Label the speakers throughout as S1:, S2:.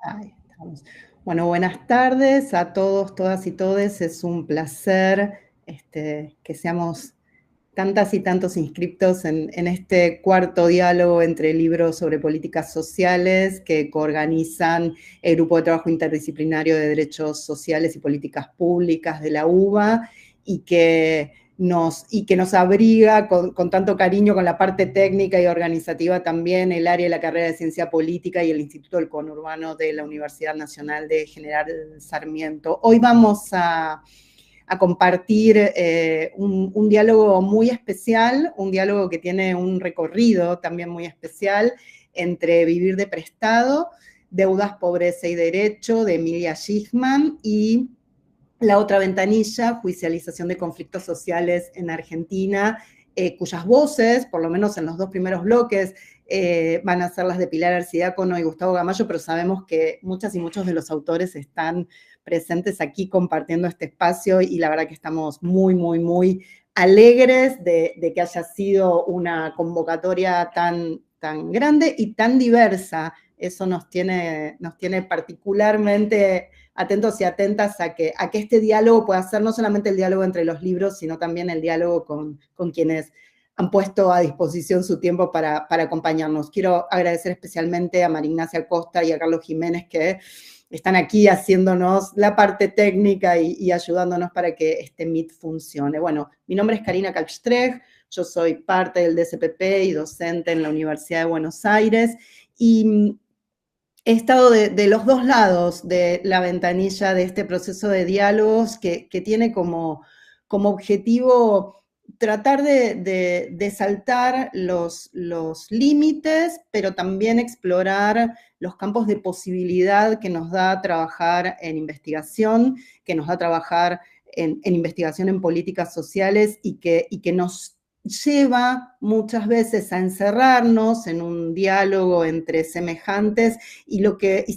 S1: Ahí estamos. Bueno, buenas tardes a todos, todas y todes. Es un placer que seamos tantas y tantos inscriptos en este cuarto diálogo entre libros sobre políticas sociales que coorganizan el Grupo de Trabajo Interdisciplinario de Derechos Sociales y Políticas Públicas de la UBA y que nos abriga con tanto cariño con la parte técnica y organizativa también el área de la carrera de Ciencia Política y el Instituto del Conurbano de la Universidad Nacional de General Sarmiento. Hoy vamos a compartir un diálogo muy especial, un diálogo que tiene un recorrido también muy especial entre Vivir de Prestado, Deudas, Pobreza y Derecho, de Emilia Schichman, y La Otra Ventanilla, Judicialización de Conflictos Sociales en Argentina, cuyas voces, por lo menos en los dos primeros bloques, van a ser las de Pilar Arcidiácono y Gustavo Gamayo, pero sabemos que muchas y muchos de los autores están presentes aquí compartiendo este espacio y la verdad que estamos muy, muy, muy alegres de que haya sido una convocatoria tan grande y tan diversa. Eso nos tiene particularmente atentos y atentas a que este diálogo pueda ser no solamente el diálogo entre los libros, sino también el diálogo con quienes han puesto a disposición su tiempo para acompañarnos. Quiero agradecer especialmente a María Ignacia Costa y a Carlos Jiménez, que están aquí haciéndonos la parte técnica y ayudándonos para que este Meet funcione. Bueno, mi nombre es Karina Kalkstreich, yo soy parte del DCPP y docente en la Universidad de Buenos Aires, y he estado de los dos lados de la ventanilla de este proceso de diálogos que tiene como objetivo tratar de saltar los límites, pero también explorar los campos de posibilidad que nos da trabajar en investigación, que nos da trabajar en investigación en políticas sociales y que nos lleva muchas veces a encerrarnos en un diálogo entre semejantes y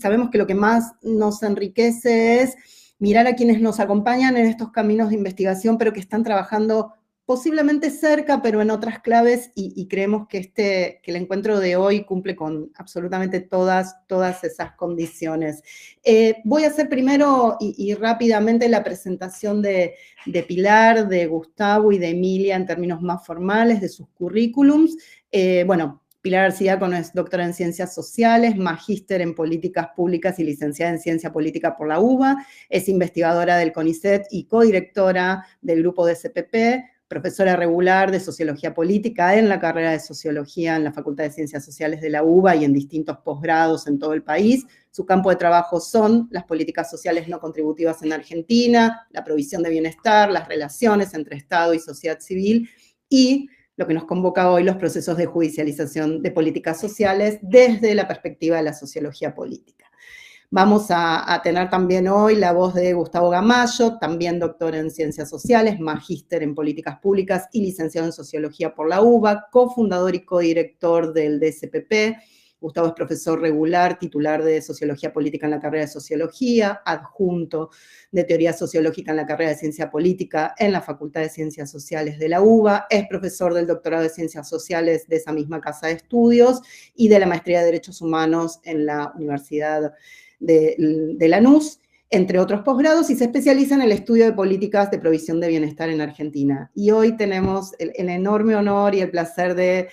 S1: sabemos que lo que más nos enriquece es mirar a quienes nos acompañan en estos caminos de investigación, pero que están trabajando posiblemente cerca, pero en otras claves, y creemos que el encuentro de hoy cumple con absolutamente todas esas condiciones. Voy a hacer primero y rápidamente la presentación de Pilar, de Gustavo y de Emilia en términos más formales de sus currículums. Bueno, Pilar Arcidiácono es doctora en Ciencias Sociales, magíster en Políticas Públicas y licenciada en Ciencia Política por la UBA, es investigadora del CONICET y codirectora del grupo DCPP, profesora regular de Sociología Política en la carrera de Sociología en la Facultad de Ciencias Sociales de la UBA y en distintos posgrados en todo el país. Su campo de trabajo son las políticas sociales no contributivas en Argentina, la provisión de bienestar, las relaciones entre Estado y sociedad civil y lo que nos convoca hoy, los procesos de judicialización de políticas sociales desde la perspectiva de la sociología política. Vamos a tener también hoy la voz de Gustavo Gamayo, también doctor en Ciencias Sociales, magíster en Políticas Públicas y licenciado en Sociología por la UBA, cofundador y codirector del DCPP. Gustavo es profesor regular, titular de Sociología Política en la carrera de Sociología, adjunto de Teoría Sociológica en la carrera de Ciencia Política en la Facultad de Ciencias Sociales de la UBA, es profesor del doctorado de Ciencias Sociales de esa misma casa de estudios y de la maestría de Derechos Humanos en la Universidad de Lanús, entre otros posgrados, y se especializa en el estudio de políticas de provisión de bienestar en Argentina. Y hoy tenemos el enorme honor y el placer de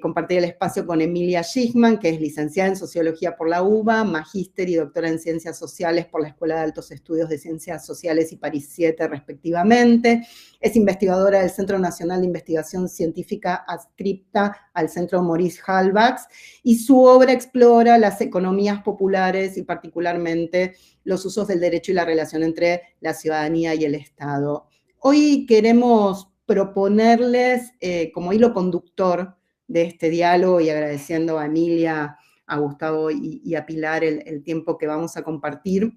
S1: compartir el espacio con Emilia Schichman, que es licenciada en Sociología por la UBA, magíster y doctora en Ciencias Sociales por la Escuela de Altos Estudios de Ciencias Sociales y París 7, respectivamente. Es investigadora del Centro Nacional de Investigación Científica adscripta al Centro Maurice Halbach, y su obra explora las economías populares y particularmente los usos del derecho y la relación entre la ciudadanía y el Estado. Hoy queremos proponerles como hilo conductor de este diálogo, y agradeciendo a Emilia, a Gustavo y a Pilar el tiempo que vamos a compartir,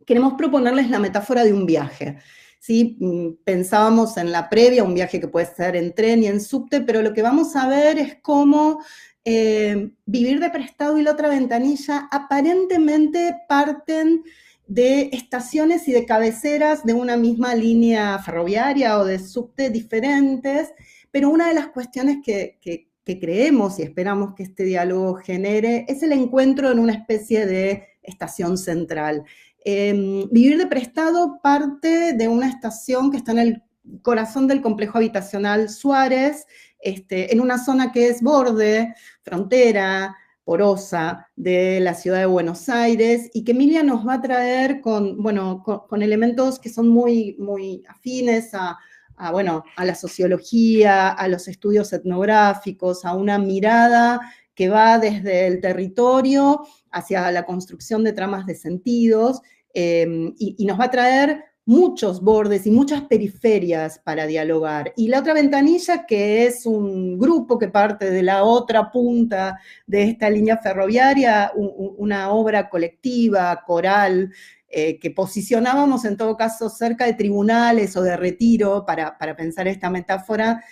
S1: queremos proponerles la metáfora de un viaje. ¿Sí? Pensábamos en la previa, un viaje que puede ser en tren y en subte, pero lo que vamos a ver es cómo Vivir de Prestado y La Otra Ventanilla aparentemente parten de estaciones y de cabeceras de una misma línea ferroviaria o de subte diferentes, pero una de las cuestiones que que creemos y esperamos que este diálogo genere es el encuentro en una especie de estación central. Vivir de Prestado parte de una estación que está en el corazón del complejo habitacional Suárez, en una zona que es borde, frontera, porosa de la ciudad de Buenos Aires, y que Emilia nos va a traer con elementos que son muy, muy afines a la sociología, a los estudios etnográficos, a una mirada que va desde el territorio hacia la construcción de tramas de sentidos, y nos va a traer muchos bordes y muchas periferias para dialogar. Y La Otra Ventanilla, que es un grupo que parte de la otra punta de esta línea ferroviaria, una obra colectiva, coral, que posicionábamos en todo caso cerca de tribunales o de Retiro, para pensar esta metáfora,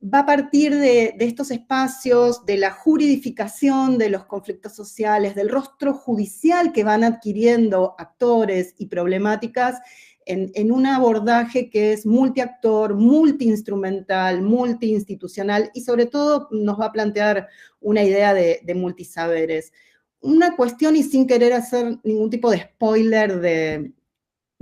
S1: va a partir de estos espacios, de la juridificación de los conflictos sociales, del rostro judicial que van adquiriendo actores y problemáticas en un abordaje que es multiactor, multiinstrumental, multiinstitucional, y sobre todo nos va a plantear una idea de multisaberes. Una cuestión, y sin querer hacer ningún tipo de spoiler de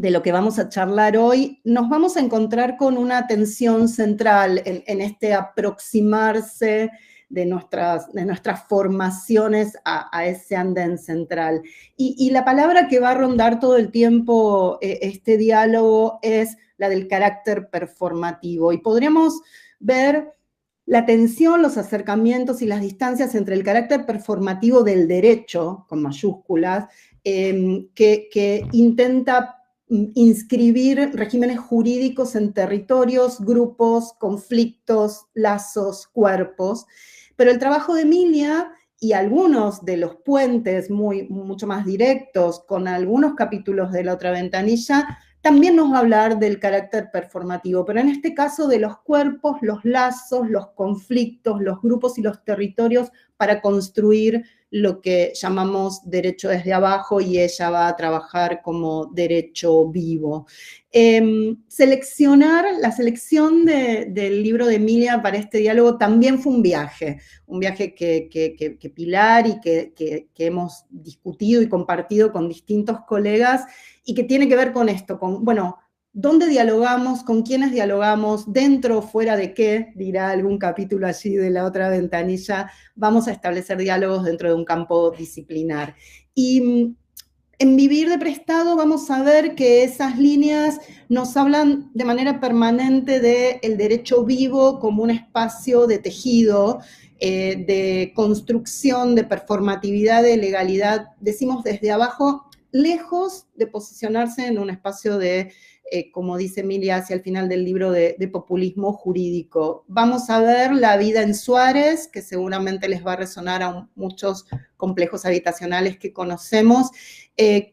S1: lo que vamos a charlar hoy, nos vamos a encontrar con una tensión central en este aproximarse de nuestras formaciones a ese andén central. Y la palabra que va a rondar todo el tiempo este diálogo es la del carácter performativo. Y podríamos ver la tensión, los acercamientos y las distancias entre el carácter performativo del derecho, con mayúsculas, que intenta inscribir regímenes jurídicos en territorios, grupos, conflictos, lazos, cuerpos. Pero el trabajo de Emilia y algunos de los puentes mucho más directos con algunos capítulos de La Otra Ventanilla también nos va a hablar del carácter performativo, pero en este caso de los cuerpos, los lazos, los conflictos, los grupos y los territorios para construir lo que llamamos derecho desde abajo, y ella va a trabajar como derecho vivo. La selección del libro de Emilia para este diálogo también fue un viaje que Pilar y que hemos discutido y compartido con distintos colegas, y que tiene que ver con esto, ¿dónde dialogamos? ¿Con quiénes dialogamos? ¿Dentro o fuera de qué? Dirá algún capítulo allí de La Otra Ventanilla. Vamos a establecer diálogos dentro de un campo disciplinar. Y en Vivir de Prestado vamos a ver que esas líneas nos hablan de manera permanente del derecho vivo como un espacio de tejido, de construcción, de performatividad, de legalidad, decimos desde abajo, lejos de posicionarse en un espacio de, como dice Emilia hacia el final del libro, de populismo jurídico. Vamos a ver la vida en Suárez, que seguramente les va a resonar a muchos complejos habitacionales que conocemos,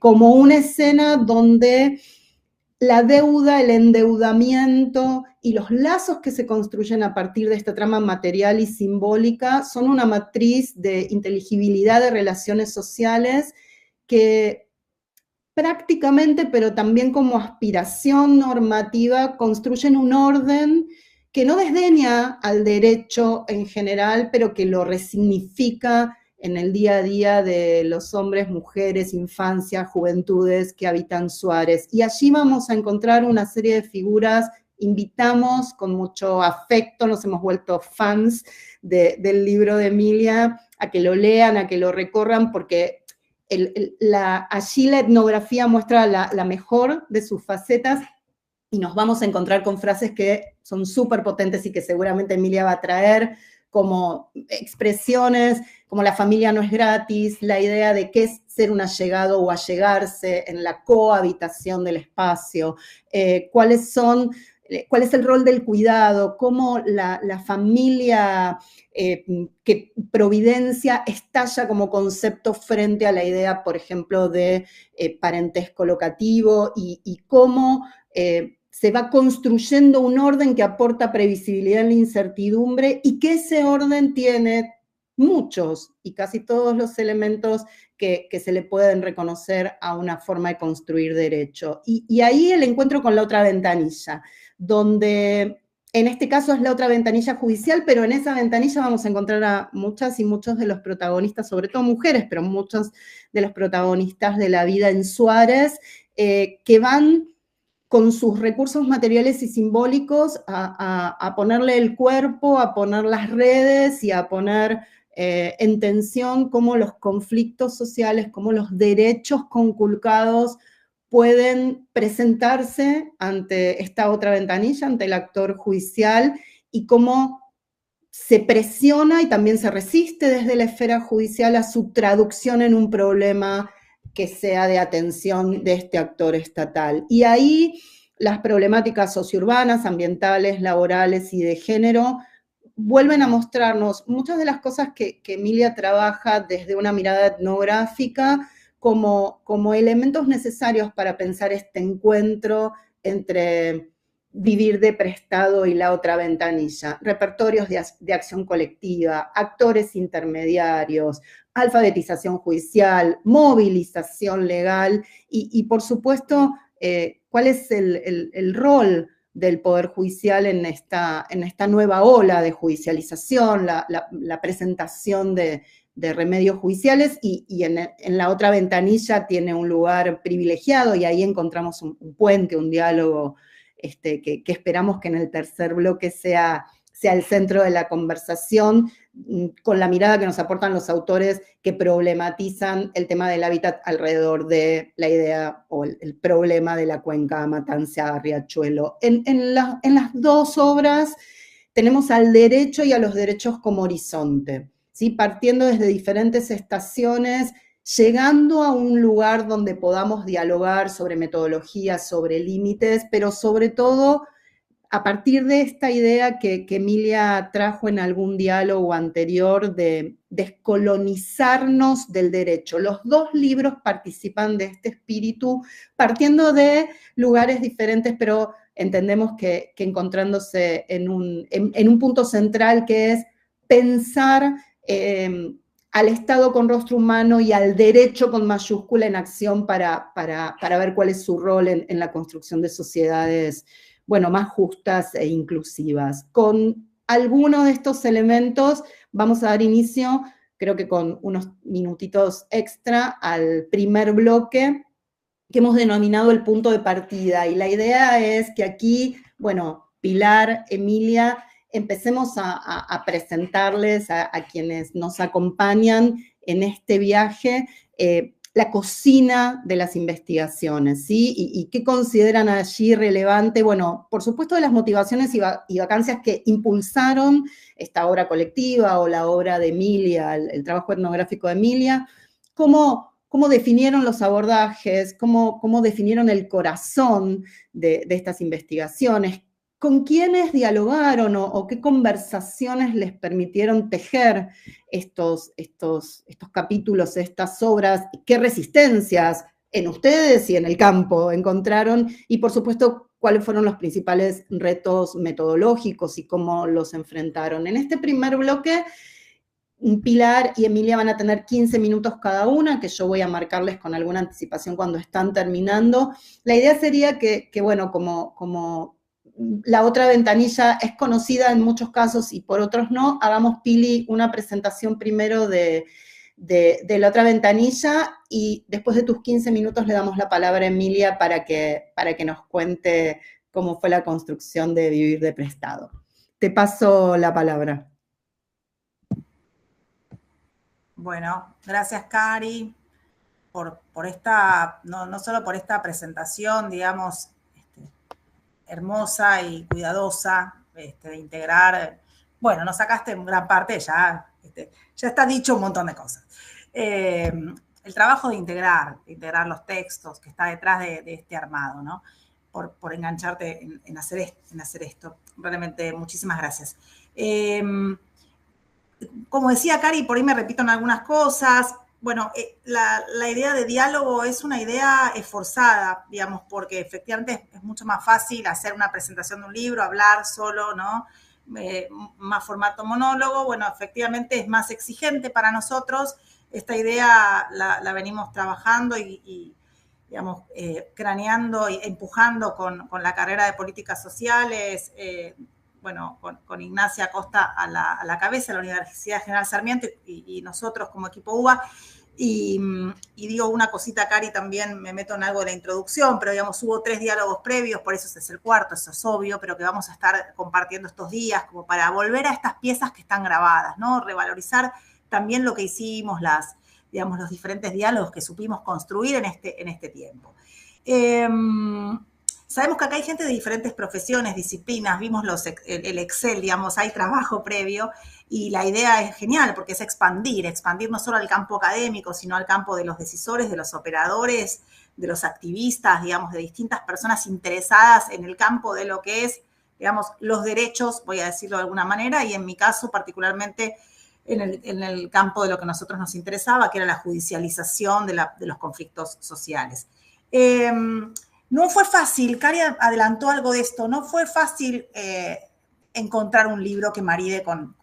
S1: como una escena donde la deuda, el endeudamiento y los lazos que se construyen a partir de esta trama material y simbólica son una matriz de inteligibilidad de relaciones sociales que prácticamente, pero también como aspiración normativa, construyen un orden que no desdeña al derecho en general, pero que lo resignifica en el día a día de los hombres, mujeres, infancias, juventudes que habitan Suárez. Y allí vamos a encontrar una serie de figuras. Invitamos con mucho afecto, nos hemos vuelto fans del libro de Emilia, a que lo lean, a que lo recorran, porque allí la etnografía muestra la mejor de sus facetas, y nos vamos a encontrar con frases que son súper potentes y que seguramente Emilia va a traer, como expresiones como la familia no es gratis, la idea de qué es ser un allegado o allegarse en la cohabitación del espacio, cuál es el rol del cuidado, cómo la familia que providencia estalla como concepto frente a la idea, por ejemplo, de parentesco locativo, y cómo se va construyendo un orden que aporta previsibilidad en la incertidumbre, y que ese orden tiene muchos y casi todos los elementos que se le pueden reconocer a una forma de construir derecho. Y ahí el encuentro con La Otra Ventanilla, donde En este caso es la otra ventanilla judicial, pero en esa ventanilla vamos a encontrar a muchas y muchos de los protagonistas, sobre todo mujeres, pero muchos de los protagonistas de la vida en Suárez, que van con sus recursos materiales y simbólicos a ponerle el cuerpo, a poner las redes y a poner en tensión cómo los conflictos sociales, cómo los derechos conculcados pueden presentarse ante esta otra ventanilla, ante el actor judicial, y cómo se presiona y también se resiste desde la esfera judicial a su traducción en un problema que sea de atención de este actor estatal. Y ahí las problemáticas sociourbanas, ambientales, laborales y de género vuelven a mostrarnos muchas de las cosas que Emilia trabaja desde una mirada etnográfica como elementos necesarios para pensar este encuentro entre vivir de prestado y la otra ventanilla, repertorios de acción colectiva, actores intermediarios, alfabetización judicial, movilización legal y por supuesto, cuál es el rol del Poder Judicial en esta nueva ola de judicialización, la presentación de remedios judiciales y en la otra ventanilla tiene un lugar privilegiado y ahí encontramos un puente, un diálogo que esperamos que en el tercer bloque sea el centro de la conversación, con la mirada que nos aportan los autores que problematizan el tema del hábitat alrededor de la idea o el problema de la cuenca Matanza-Riachuelo. En las dos obras tenemos al derecho y a los derechos como horizonte, ¿sí? Partiendo desde diferentes estaciones, llegando a un lugar donde podamos dialogar sobre metodologías, sobre límites, pero sobre todo a partir de esta idea que Emilia trajo en algún diálogo anterior de descolonizarnos del derecho. Los dos libros participan de este espíritu, partiendo de lugares diferentes, pero entendemos que encontrándose en un punto central que es pensar al Estado con rostro humano y al derecho con mayúscula en acción para ver cuál es su rol en la construcción de sociedades, bueno, más justas e inclusivas. Con algunos de estos elementos vamos a dar inicio, creo que con unos minutitos extra, al primer bloque que hemos denominado el punto de partida. Y la idea es que aquí, bueno, Pilar, Emilia, empecemos a presentarles a quienes nos acompañan en este viaje la cocina de las investigaciones, ¿sí? Y qué consideran allí relevante. Bueno, por supuesto de las motivaciones y vacancias que impulsaron esta obra colectiva o la obra de Emilia, el trabajo etnográfico de Emilia, cómo definieron los abordajes, cómo definieron el corazón de estas investigaciones, con quiénes dialogaron o qué conversaciones les permitieron tejer estos capítulos, estas obras, qué resistencias en ustedes y en el campo encontraron, y por supuesto, cuáles fueron los principales retos metodológicos y cómo los enfrentaron. En este primer bloque, Pilar y Emilia van a tener 15 minutos cada una, que yo voy a marcarles con alguna anticipación cuando están terminando. La idea sería que bueno, como la otra ventanilla es conocida en muchos casos y por otros no, hagamos, Pili, una presentación primero de la otra ventanilla y después de tus 15 minutos le damos la palabra a Emilia para que nos cuente cómo fue la construcción de Vivir de Prestado. Te paso la palabra.
S2: Bueno, gracias, Cari, por esta, no solo por esta presentación, digamos, hermosa y cuidadosa, de integrar. Bueno, nos sacaste en gran parte, ya está dicho un montón de cosas. El trabajo de integrar los textos que está detrás de este armado, ¿no? Por engancharte en hacer esto. Realmente, muchísimas gracias. Como decía Cari, por ahí me repito en algunas cosas. Bueno, la idea de diálogo es una idea esforzada, digamos, porque efectivamente es mucho más fácil hacer una presentación de un libro, hablar solo, ¿no? Más formato monólogo. Bueno, efectivamente es más exigente para nosotros. Esta idea la venimos trabajando y digamos, craneando e empujando con la carrera de políticas sociales bueno, con Ignacia Costa a la cabeza de la Universidad General Sarmiento y nosotros como equipo UBA. Y digo una cosita, Cari, también me meto en algo de la introducción, pero digamos, hubo 3 diálogos previos, por eso ese es el cuarto, eso es obvio, pero que vamos a estar compartiendo estos días como para volver a estas piezas que están grabadas, ¿no? Revalorizar también lo que hicimos, digamos, los diferentes diálogos que supimos construir en este tiempo. Sabemos que acá hay gente de diferentes profesiones, disciplinas, vimos el Excel, digamos, hay trabajo previo, y la idea es genial porque es expandir no solo al campo académico, sino al campo de los decisores, de los operadores, de los activistas, digamos, de distintas personas interesadas en el campo de lo que es, digamos, los derechos, voy a decirlo de alguna manera, y en mi caso particularmente en el campo de lo que a nosotros nos interesaba, que era la judicialización de los conflictos sociales. No fue fácil, Cari adelantó algo de esto, no fue fácil encontrar un libro que maride con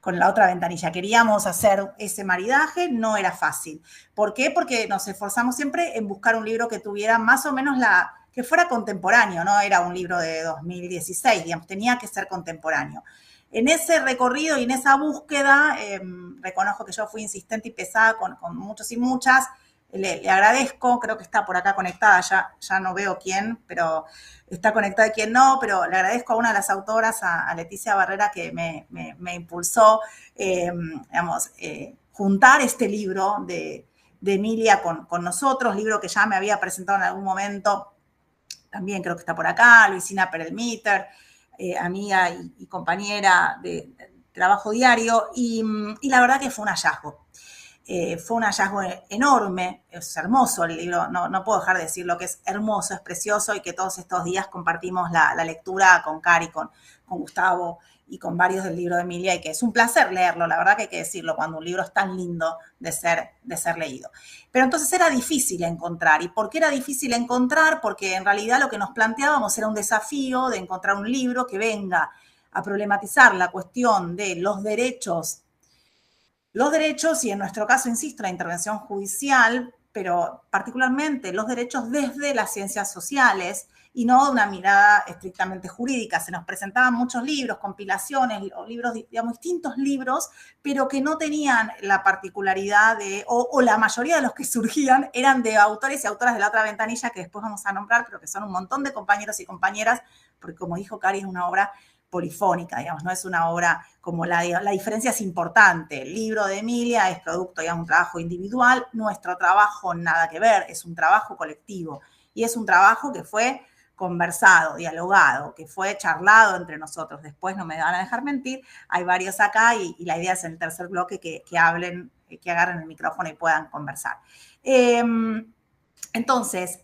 S2: la otra ventanilla. Queríamos hacer ese maridaje, no era fácil. ¿Por qué? Porque nos esforzamos siempre en buscar un libro que tuviera más o menos que fuera contemporáneo, no era un libro de 2016, digamos, tenía que ser contemporáneo. En ese recorrido y en esa búsqueda, reconozco que yo fui insistente y pesada con muchos y muchas. Le agradezco, creo que está por acá conectada, ya no veo quién, pero está conectada y quién no, pero le agradezco a una de las autoras, a Leticia Barrera, que me impulsó, digamos, juntar este libro de Emilia con nosotros, libro que ya me había presentado en algún momento, también creo que está por acá, Luisina Perelmiter, amiga y compañera de trabajo diario, y la verdad que fue un hallazgo. Fue un hallazgo enorme, es hermoso el libro, no puedo dejar de decir lo que es hermoso, es precioso, y que todos estos días compartimos la lectura con Cari, con Gustavo y con varios del libro de Emilia, y que es un placer leerlo, la verdad que hay que decirlo, cuando un libro es tan lindo de ser leído. Pero entonces era difícil encontrar. ¿Y por qué era difícil encontrar? Porque en realidad lo que nos planteábamos era un desafío de encontrar un libro que venga a problematizar la cuestión de los derechos y en nuestro caso, insisto, la intervención judicial, pero particularmente los derechos desde las ciencias sociales y no de una mirada estrictamente jurídica. Se nos presentaban muchos libros, compilaciones, o libros, digamos, distintos libros, pero que no tenían la particularidad o la mayoría de los que surgían eran de autores y autoras de la otra ventanilla, que después vamos a nombrar, pero que son un montón de compañeros y compañeras, porque como dijo Cari, es una obra polifónica, digamos, no es una obra como la diferencia es importante. El libro de Emilia es producto, digamos, un trabajo individual, nuestro trabajo nada que ver, es un trabajo colectivo y es un trabajo que fue conversado, dialogado, que fue charlado entre nosotros. Después no me van a dejar mentir, hay varios acá y la idea es en el tercer bloque que hablen, que agarren el micrófono y puedan conversar. Entonces,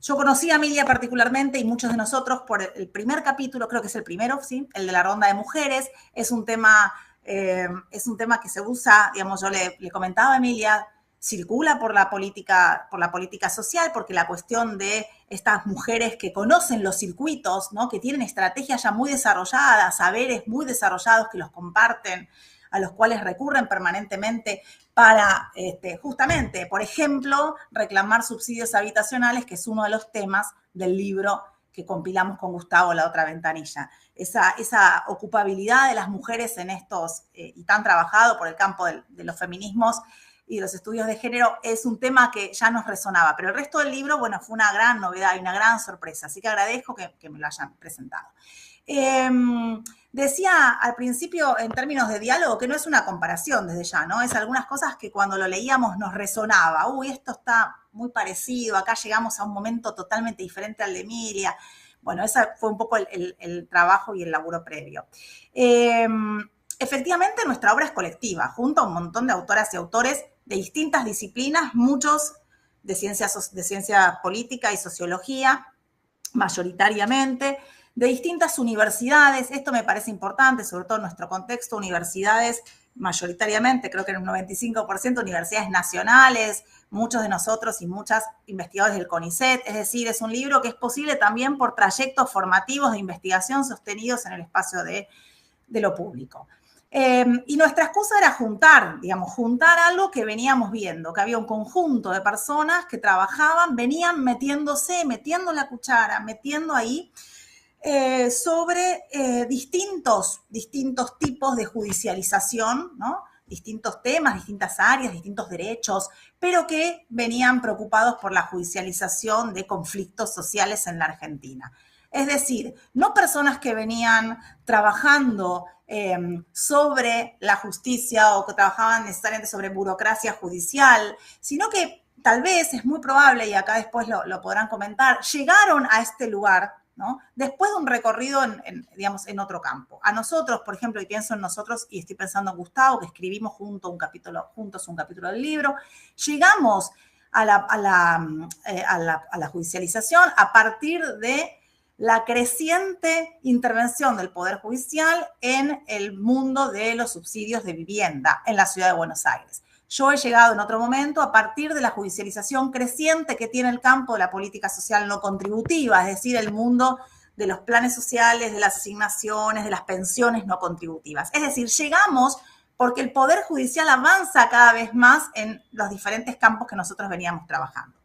S2: yo conocí a Emilia particularmente y muchos de nosotros por el primer capítulo, creo que es el primero, ¿sí? El de la ronda de mujeres. Es un tema que se usa, digamos, yo le comentaba a Emilia, circula por la política social, porque la cuestión de estas mujeres que conocen los circuitos, ¿no? Que tienen estrategias ya muy desarrolladas, saberes muy desarrollados que los comparten, a los cuales recurren permanentemente para, justamente, por ejemplo, reclamar subsidios habitacionales, que es uno de los temas del libro que compilamos con Gustavo, La Otra Ventanilla. Esa ocupabilidad de las mujeres en estos, y tan trabajado por el campo de los feminismos y de los estudios de género, es un tema que ya nos resonaba. Pero el resto del libro, bueno, fue una gran novedad y una gran sorpresa. Así que agradezco que me lo hayan presentado. Decía al principio, en términos de diálogo, que no es una comparación desde ya, ¿no? Es algunas cosas que cuando lo leíamos nos resonaba. Uy, esto está muy parecido, acá llegamos a un momento totalmente diferente al de Emilia. Bueno, ese fue un poco el trabajo y el laburo previo. Efectivamente, nuestra obra es colectiva, junto a un montón de autoras y autores de distintas disciplinas, muchos de ciencia política y sociología, mayoritariamente, de distintas universidades. Esto me parece importante, sobre todo en nuestro contexto, universidades mayoritariamente, creo que en un 95% universidades nacionales, muchos de nosotros y muchas investigadores del CONICET, es decir, es un libro que es posible también por trayectos formativos de investigación sostenidos en el espacio de lo público. Y nuestra excusa era juntar algo que veníamos viendo, que había un conjunto de personas que trabajaban, venían metiendo la cuchara, metiendo ahí sobre distintos tipos de judicialización, ¿no? Distintos temas, distintas áreas, distintos derechos, pero que venían preocupados por la judicialización de conflictos sociales en la Argentina. Es decir, no personas que venían trabajando sobre la justicia o que trabajaban necesariamente sobre burocracia judicial, sino que tal vez es muy probable, y acá después lo podrán comentar, llegaron a este lugar, ¿no? Después de un recorrido digamos, en otro campo. A nosotros, por ejemplo, y pienso en nosotros, y estoy pensando en Gustavo, que escribimos juntos un capítulo del libro, llegamos a la judicialización a partir de la creciente intervención del Poder Judicial en el mundo de los subsidios de vivienda en la ciudad de Buenos Aires. Yo he llegado en otro momento a partir de la judicialización creciente que tiene el campo de la política social no contributiva, es decir, el mundo de los planes sociales, de las asignaciones, de las pensiones no contributivas. Es decir, llegamos porque el Poder Judicial avanza cada vez más en los diferentes campos que nosotros veníamos trabajando.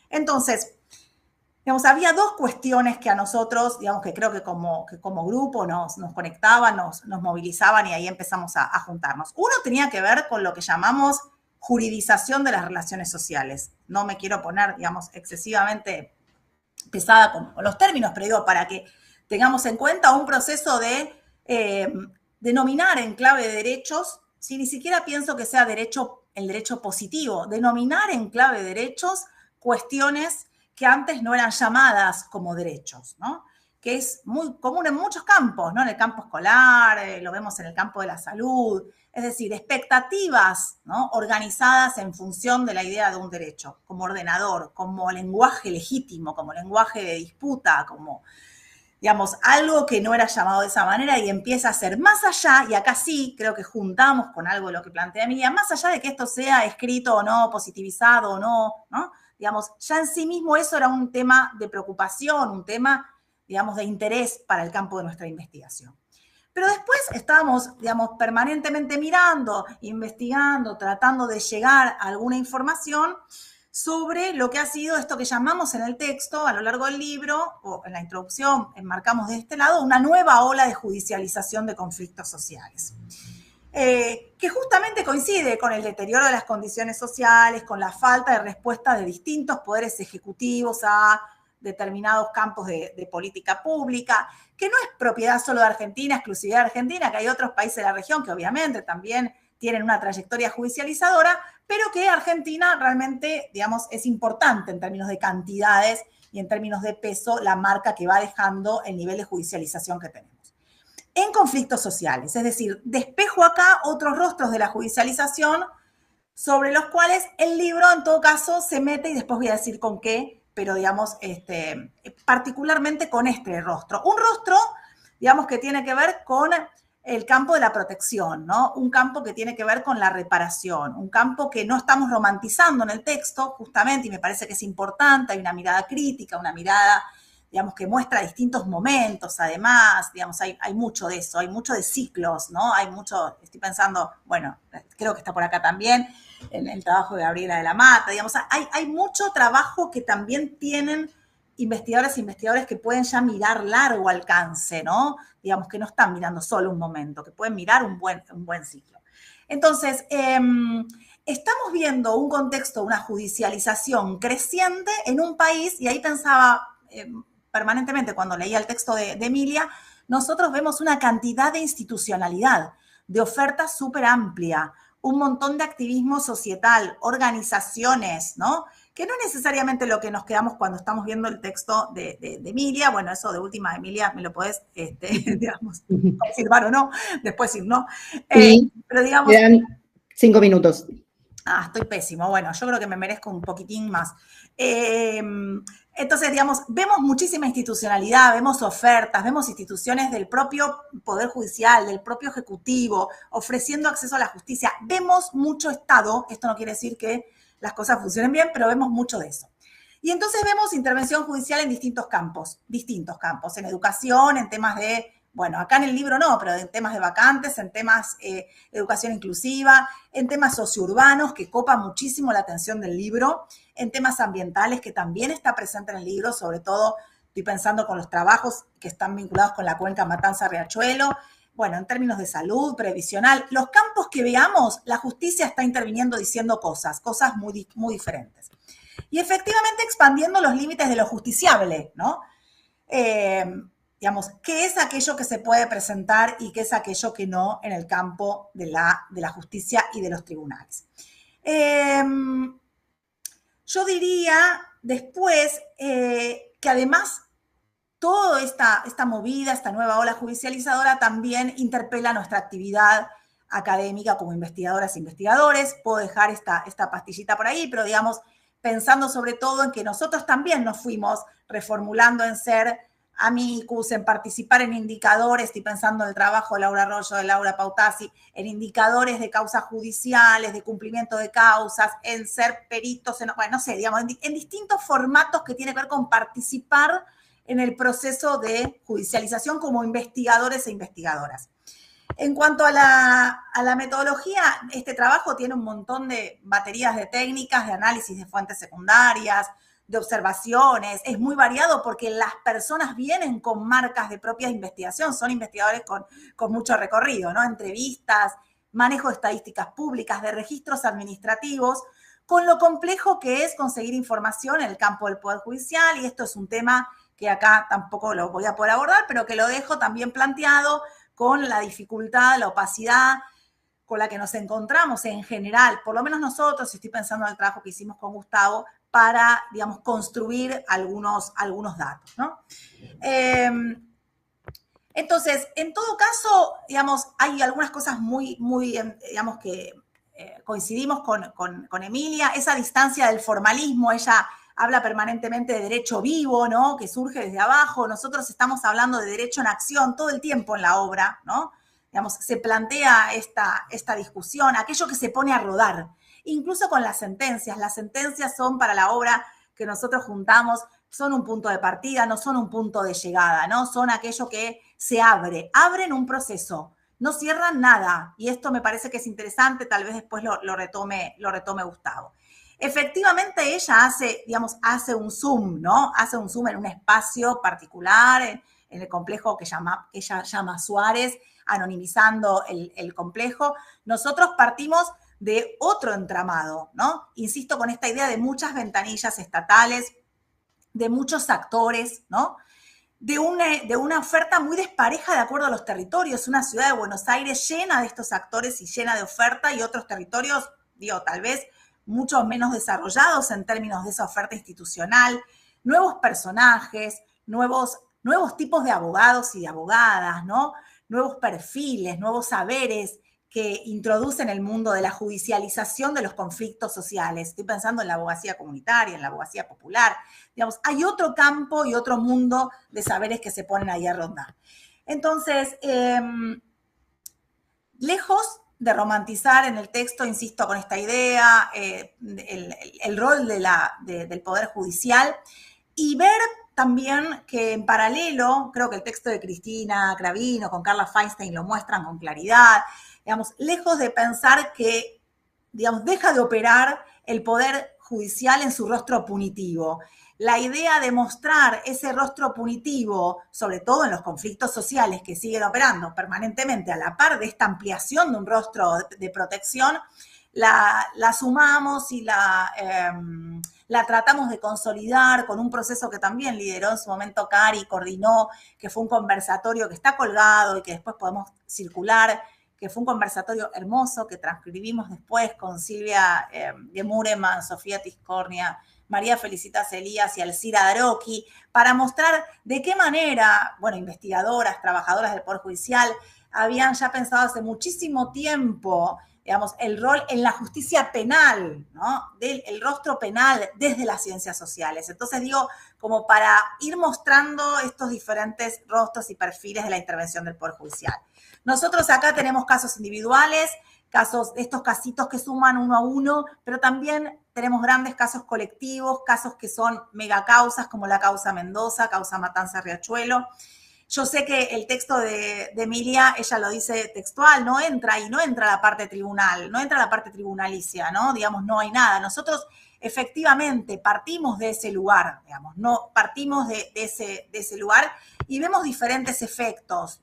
S2: Entonces, digamos, había dos cuestiones que a nosotros, digamos, que creo que como grupo nos conectaban, nos movilizaban y ahí empezamos a juntarnos. Uno tenía que ver con lo que llamamos juridización de las relaciones sociales. No me quiero poner, digamos, excesivamente pesada con los términos, pero digo, para que tengamos en cuenta un proceso de denominar en clave de derechos, si ni siquiera pienso que sea el derecho positivo, denominar en clave de derechos cuestiones que antes no eran llamadas como derechos, ¿no? Que es muy común en muchos campos, ¿no? En el campo escolar, lo vemos en el campo de la salud, es decir, expectativas, ¿no? Organizadas en función de la idea de un derecho, como ordenador, como lenguaje legítimo, como lenguaje de disputa, como, digamos, algo que no era llamado de esa manera y empieza a ser más allá, y acá sí creo que juntamos con algo de lo que plantea Emilia, más allá de que esto sea escrito o no, positivizado o no, ¿no? Digamos, ya en sí mismo eso era un tema de preocupación, un tema, digamos, de interés para el campo de nuestra investigación. Pero después estábamos, digamos, permanentemente mirando, investigando, tratando de llegar a alguna información sobre lo que ha sido esto que llamamos en el texto, a lo largo del libro, o en la introducción, enmarcamos de este lado, una nueva ola de judicialización de conflictos sociales. Que justamente coincide con el deterioro de las condiciones sociales, con la falta de respuesta de distintos poderes ejecutivos a determinados campos de política pública, que no es propiedad solo de Argentina, exclusividad de Argentina, que hay otros países de la región que obviamente también tienen una trayectoria judicializadora, pero que Argentina realmente, digamos, es importante en términos de cantidades y en términos de peso la marca que va dejando el nivel de judicialización que tenemos. En conflictos sociales, es decir, despejo acá otros rostros de la judicialización sobre los cuales el libro en todo caso se mete y después voy a decir con qué, pero digamos, particularmente con este rostro. Un rostro, digamos, que tiene que ver con el campo de la protección, ¿no? Un campo que tiene que ver con la reparación, un campo que no estamos romantizando en el texto, justamente, y me parece que es importante, hay una mirada crítica, una mirada, digamos, que muestra distintos momentos, además, digamos, hay mucho de eso, hay mucho de ciclos, ¿no? Hay mucho, estoy pensando, bueno, creo que está por acá también, en el trabajo de Gabriela de la Mata, digamos, hay mucho trabajo que también tienen investigadoras e investigadores que pueden ya mirar largo alcance, ¿no? Digamos, que no están mirando solo un momento, que pueden mirar un buen ciclo. Entonces, estamos viendo un contexto, una judicialización creciente en un país, y ahí pensaba permanentemente cuando leía el texto de Emilia, nosotros vemos una cantidad de institucionalidad, de oferta súper amplia, un montón de activismo societal, organizaciones, ¿no? Que no es necesariamente lo que nos quedamos cuando estamos viendo el texto de Emilia. Bueno, eso de última, Emilia, me lo podés, digamos, confirmar o no, después ir, ¿no?
S1: Sí,
S2: pero digamos...
S1: quedan 5 minutos.
S2: Estoy pésimo. Bueno, yo creo que me merezco un poquitín más. Entonces, digamos, vemos muchísima institucionalidad, vemos ofertas, vemos instituciones del propio Poder Judicial, del propio Ejecutivo, ofreciendo acceso a la justicia. Vemos mucho Estado, esto no quiere decir que las cosas funcionen bien, pero vemos mucho de eso. Y entonces vemos intervención judicial en distintos campos, en educación, en temas de, bueno, acá en el libro no, pero en temas de vacantes, en temas de educación inclusiva, en temas sociourbanos, que copa muchísimo la atención del libro, en temas ambientales, que también está presente en el libro, sobre todo estoy pensando con los trabajos que están vinculados con la cuenca Matanza-Riachuelo, bueno, en términos de salud, previsional, los campos que veamos, la justicia está interviniendo diciendo cosas muy, muy diferentes. Y efectivamente expandiendo los límites de lo justiciable, ¿no? Digamos, ¿qué es aquello que se puede presentar y qué es aquello que no en el campo de la justicia y de los tribunales? Yo diría después que además toda esta movida, esta nueva ola judicializadora también interpela nuestra actividad académica como investigadoras e investigadores. Puedo dejar esta pastillita por ahí, pero digamos, pensando sobre todo en que nosotros también nos fuimos reformulando en ser amicus, en participar en indicadores, estoy pensando en el trabajo de Laura Arroyo, de Laura Pautasi, en indicadores de causas judiciales, de cumplimiento de causas, en ser peritos, bueno, no sé, digamos, en distintos formatos que tienen que ver con participar en el proceso de judicialización como investigadores e investigadoras. En cuanto a la metodología, este trabajo tiene un montón de baterías de técnicas, de análisis de fuentes secundarias, de observaciones, es muy variado porque las personas vienen con marcas de propia investigación, son investigadores con mucho recorrido, ¿no? Entrevistas, manejo de estadísticas públicas, de registros administrativos, con lo complejo que es conseguir información en el campo del Poder Judicial, y esto es un tema que acá tampoco lo voy a poder abordar, pero que lo dejo también planteado con la dificultad, la opacidad con la que nos encontramos en general, por lo menos nosotros, estoy pensando en el trabajo que hicimos con Gustavo, para, digamos, construir algunos datos, ¿no? Entonces, en todo caso, digamos, hay algunas cosas muy, digamos, que coincidimos con Emilia, esa distancia del formalismo, ella habla permanentemente de derecho vivo, ¿no? Que surge desde abajo, nosotros estamos hablando de derecho en acción todo el tiempo en la obra, ¿no? Digamos, se plantea esta discusión, aquello que se pone a rodar, incluso con las sentencias son para la obra que nosotros juntamos, son un punto de partida, no son un punto de llegada, ¿no? Son aquello que se abren un proceso, no cierran nada, y esto me parece que es interesante, tal vez después lo retome Gustavo. Efectivamente, ella hace un zoom, ¿no? Hace un zoom en un espacio particular, en el complejo que ella llama Suárez, anonimizando el complejo. Nosotros partimos de otro entramado, ¿no? Insisto con esta idea de muchas ventanillas estatales, de muchos actores, ¿no? De una oferta muy despareja de acuerdo a los territorios. Una ciudad de Buenos Aires llena de estos actores y llena de oferta, y otros territorios, tal vez mucho menos desarrollados en términos de esa oferta institucional, nuevos personajes, nuevos tipos de abogados y de abogadas, ¿no? Nuevos perfiles, nuevos saberes que introducen el mundo de la judicialización de los conflictos sociales. Estoy pensando en la abogacía comunitaria, en la abogacía popular. Digamos, hay otro campo y otro mundo de saberes que se ponen ahí a rondar. Entonces, lejos de romantizar en el texto, insisto, con esta idea, el rol del Poder Judicial, y ver también que en paralelo, creo que el texto de Cristina Cravino con Carla Feinstein lo muestran con claridad, digamos, lejos de pensar que, digamos, deja de operar el Poder Judicial en su rostro punitivo. La idea de mostrar ese rostro punitivo, sobre todo en los conflictos sociales que siguen operando permanentemente a la par de esta ampliación de un rostro de protección, la sumamos y la tratamos de consolidar con un proceso que también lideró en su momento Cari, coordinó, que fue un conversatorio que está colgado y que después podemos circular, que fue un conversatorio hermoso que transcribimos después con Silvia Gemureman, Sofía Tiscornia, María Felicitas Elías y Alcira Daroqui, para mostrar de qué manera, bueno, investigadoras, trabajadoras del Poder Judicial, habían ya pensado hace muchísimo tiempo, digamos, el rol en la justicia penal, ¿no? El rostro penal desde las ciencias sociales. Entonces digo, como para ir mostrando estos diferentes rostros y perfiles de la intervención del Poder Judicial. Nosotros acá tenemos casos individuales, estos casitos que suman uno a uno, pero también tenemos grandes casos colectivos, casos que son megacausas como la causa Mendoza, causa Matanza Riachuelo. Yo sé que el texto de Emilia, ella lo dice textual, no entra la parte tribunal, no entra la parte tribunalicia, ¿no? Digamos, no hay nada. Nosotros efectivamente partimos de ese lugar, digamos, no partimos de ese lugar y vemos diferentes efectos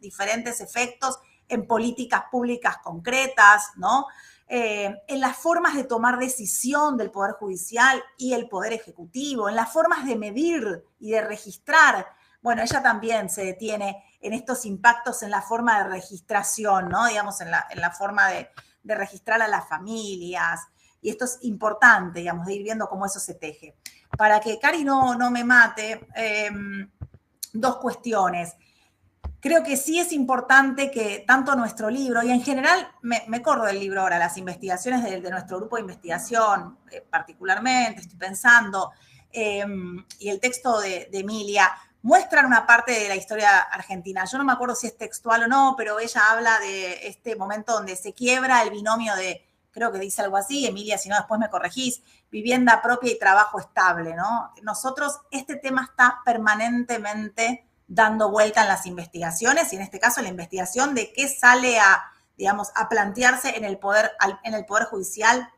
S2: en políticas públicas concretas, ¿no? En las formas de tomar decisión del Poder Judicial y el Poder Ejecutivo, en las formas de medir y de registrar. Bueno, ella también se detiene en estos impactos en la forma de registración, ¿no? Digamos, en la forma de registrar a las familias. Y esto es importante, digamos, de ir viendo cómo eso se teje. Para que Cari no me mate, dos cuestiones. Creo que sí es importante que tanto nuestro libro, y en general me acuerdo del libro ahora, las investigaciones de nuestro grupo de investigación, particularmente, estoy pensando, y el texto de Emilia, muestran una parte de la historia argentina. Yo no me acuerdo si es textual o no, pero ella habla de este momento donde se quiebra el binomio de, creo que dice algo así, Emilia, si no después me corregís, vivienda propia y trabajo estable, ¿no? Nosotros, este tema está permanentemente dando vuelta en las investigaciones y en este caso la investigación de qué sale digamos, a plantearse en el Poder Judicial,